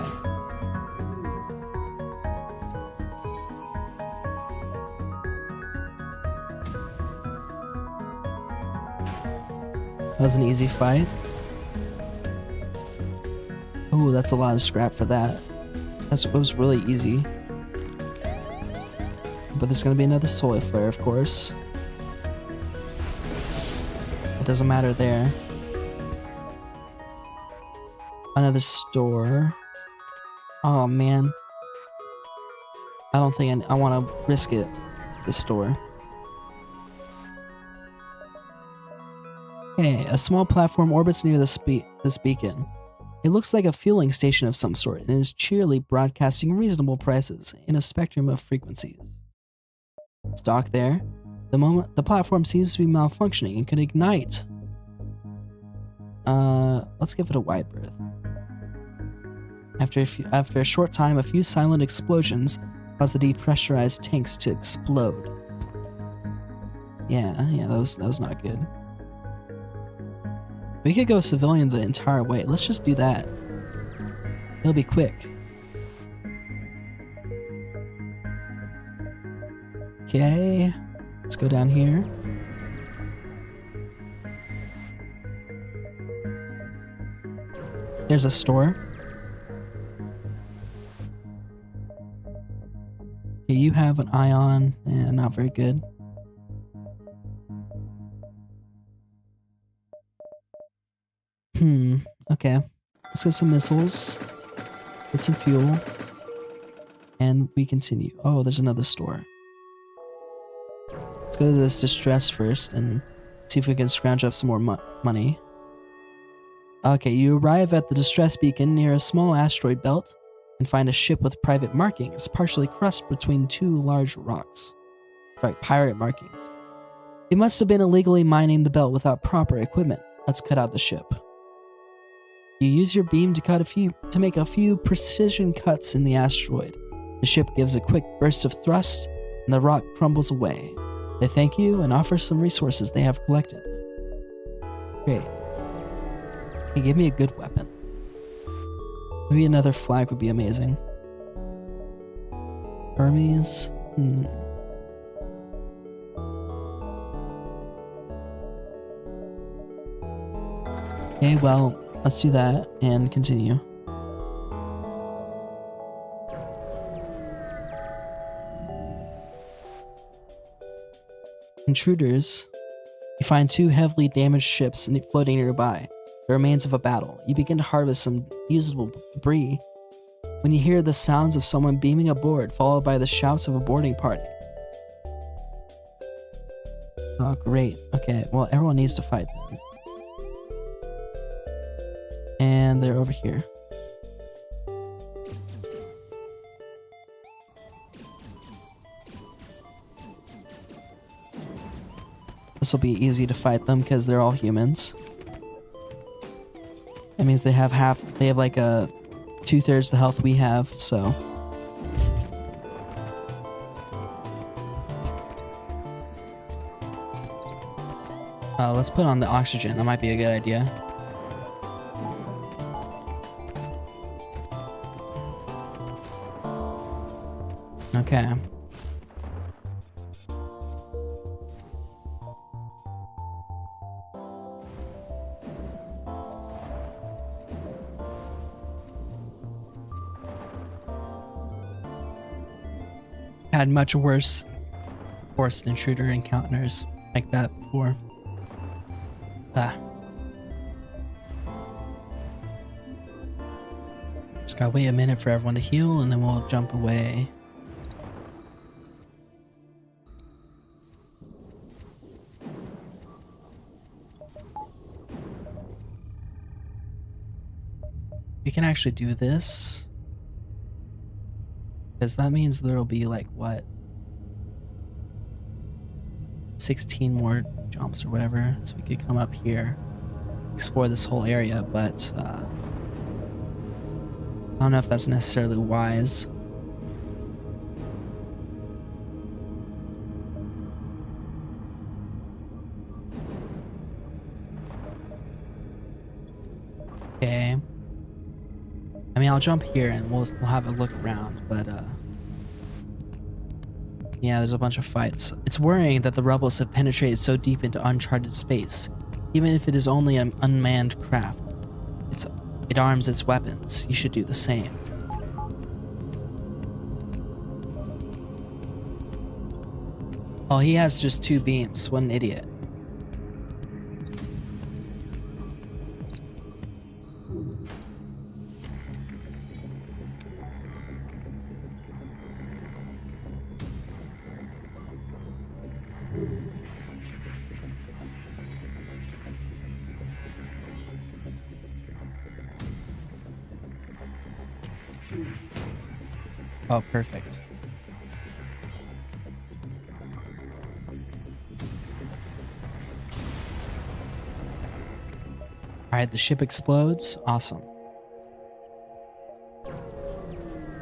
That was an easy fight. Ooh, that's a lot of scrap for that. It was really easy. But there's gonna be another solar flare, of course. It doesn't matter there. Another store. Oh man. I don't think I want to risk it. This store. Okay, a small platform orbits near this beacon. It looks like a fueling station of some sort and is cheerily broadcasting reasonable prices in a spectrum of frequencies. It's docked there. The platform seems to be malfunctioning and could ignite. Let's give it a wide berth. After a short time, a few silent explosions cause the depressurized tanks to explode. Yeah, that was not good. We could go civilian the entire way. Let's just do that. It'll be quick. Okay, let's go down here. There's a store. Okay, you have an ion. Not very good. Okay. Let's get some missiles. Get some fuel. And we continue. Oh, there's another store. Let's go to this distress first and see if we can scrounge up some more money. Okay, you arrive at the distress beacon near a small asteroid belt and find a ship with private markings, partially crushed between two large rocks. Sorry, pirate markings. They must have been illegally mining the belt without proper equipment. Let's cut out the ship. You use your beam to make a few precision cuts in the asteroid. The ship gives a quick burst of thrust, and the rock crumbles away. They thank you and offer some resources they have collected. Great. Okay, give me a good weapon. Maybe another flag would be amazing. Hermes. Okay, well, let's do that and continue. Intruders. You find two heavily damaged ships floating nearby, the remains of a battle. You begin to harvest some usable debris when you hear the sounds of someone beaming aboard, followed by the shouts of a boarding party. Oh, great. Okay, well, everyone needs to fight then. And they're over here. This will be easy to fight them because they're all humans. That means they have like a 2/3 the health we have, so. Let's put on the oxygen. That might be a good idea. Okay. Had much worse forced intruder encounters like that before. Just gotta wait a minute for everyone to heal and then we'll jump away. We can actually do this. Because that means there will be like, what? 16 more jumps or whatever. So we could come up here, explore this whole area, but I don't know if that's necessarily wise. Okay. I mean, I'll jump here and we'll have a look around, but yeah, there's a bunch of fights. It's worrying that the rebels have penetrated so deep into uncharted space, even if it is only an unmanned craft. It arms its weapons. You should do the same. Oh, he has just 2 beams. What an idiot. Oh, perfect. Alright, the ship explodes. Awesome.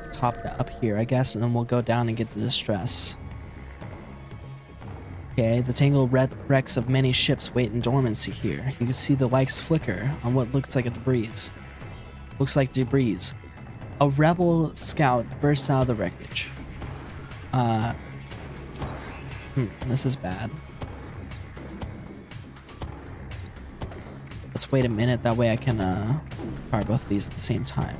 Let's hop up here, I guess, and then we'll go down and get the distress. Okay, the tangled wrecks of many ships wait in dormancy here. You can see the lights flicker on what looks like a debris. A rebel scout bursts out of the wreckage. This is bad. Let's wait a minute, that way I can fire both of these at the same time.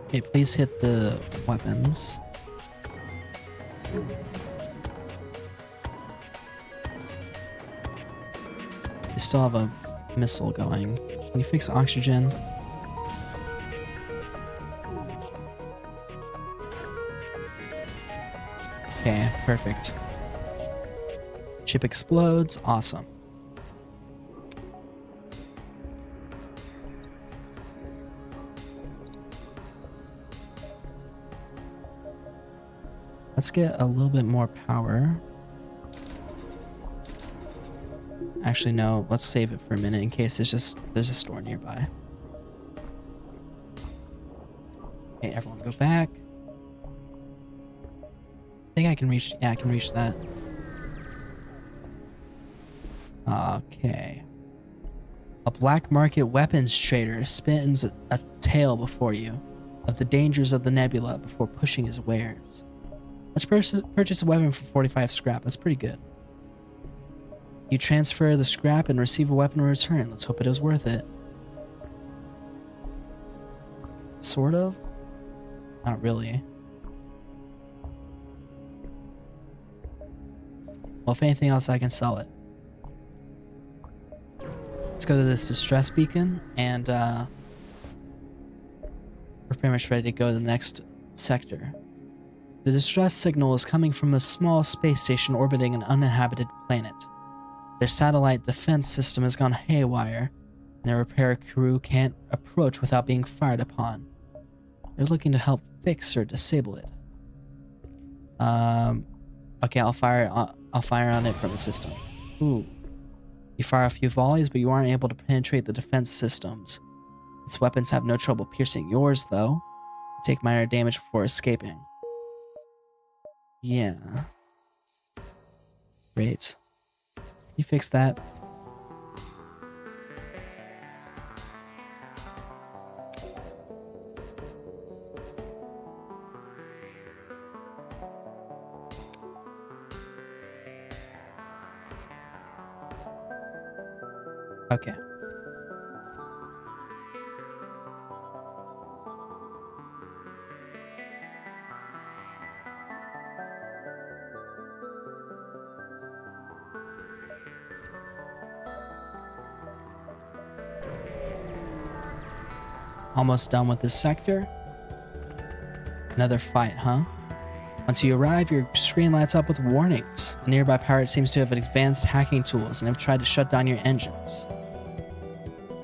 Okay, please hit the weapons. They still have a missile going. Can you fix oxygen? Okay, perfect. Ship explodes. Awesome. Let's get a little bit more power. Actually, no, let's save it for a minute in case there's a store nearby. Okay, everyone go back. I think I can reach, yeah, I can reach that. Okay. A black market weapons trader spins a tale before you of the dangers of the nebula before pushing his wares. Let's purchase a weapon for 45 scrap. That's pretty good. You transfer the scrap and receive a weapon in return. Let's hope it is worth it. Sort of? Not really. Well, if anything else, I can sell it. Let's go to this distress beacon, and we're pretty much ready to go to the next sector. The distress signal is coming from a small space station orbiting an uninhabited planet. Their satellite defense system has gone haywire, and their repair crew can't approach without being fired upon. They're looking to help fix or disable it. Okay, I'll fire on it from the system. Ooh. You fire a few volleys, but you aren't able to penetrate the defense systems. Its weapons have no trouble piercing yours, though. You take minor damage before escaping. Yeah. Great. You fix that. Okay. Almost done with this sector. Another fight, huh? Once you arrive, your screen lights up with warnings. A nearby pirate seems to have advanced hacking tools and have tried to shut down your engines.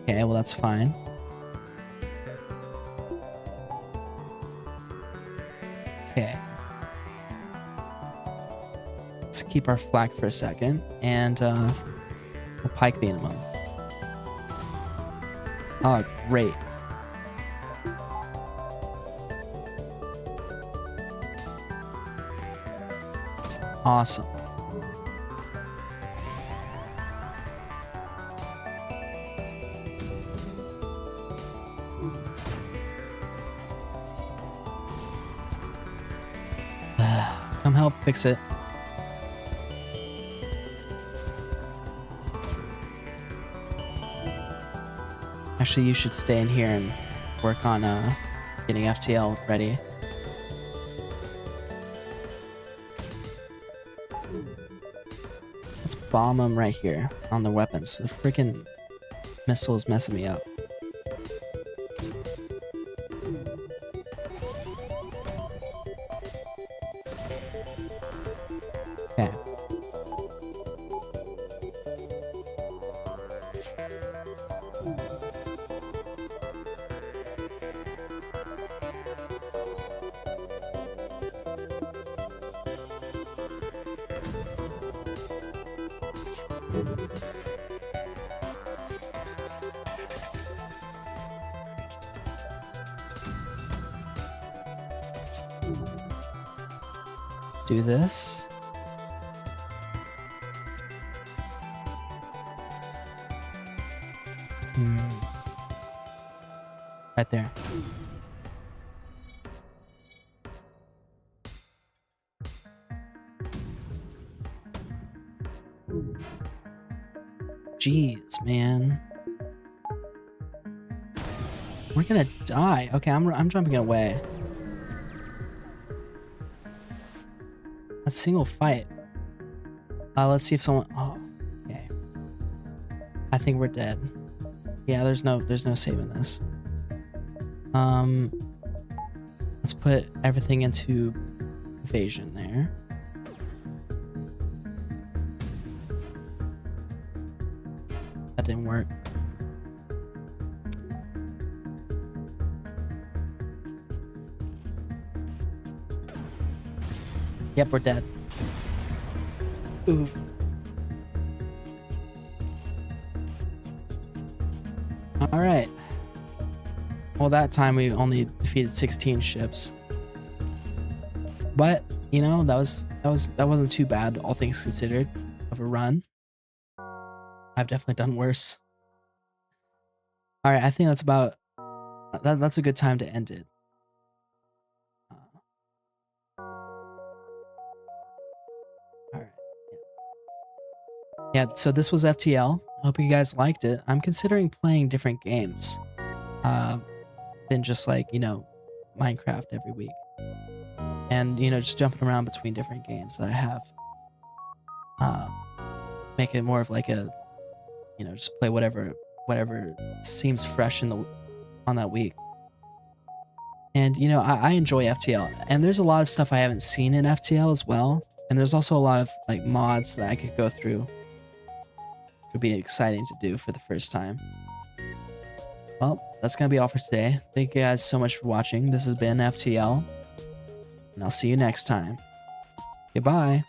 Okay, well that's fine. Okay. Let's keep our flak for a second, and we'll pike beam them. Oh, great. Awesome. Come help fix it. Actually, you should stay in here and work on getting FTL ready. Let's bomb them right here on the weapons. The freaking missile is messing me up. Okay. Do this. Right there. Jeez, man. We're gonna die. Okay, I'm jumping away. A single fight. Let's see if someone. Oh, okay. I think we're dead. Yeah, there's no saving this. Let's put everything into evasion there. That didn't work. Yep, we're dead. Oof. All right. Well, that time we only defeated 16 ships. But, you know, that wasn't too bad, all things considered, of a run. I've definitely done worse. All right, I think that's a good time to end it. Yeah, so this was FTL. I hope you guys liked it. I'm considering playing different games than just like, you know, Minecraft every week. And, you know, just jumping around between different games that I have. Make it more of like a, you know, just play whatever seems fresh on that week. And, you know, I enjoy FTL. And there's a lot of stuff I haven't seen in FTL as well. And there's also a lot of like mods that I could go through. Would be exciting to do for the first time. Well, that's gonna be all for today. Thank you guys so much for watching. This has been FTL, and I'll see you next time. Goodbye.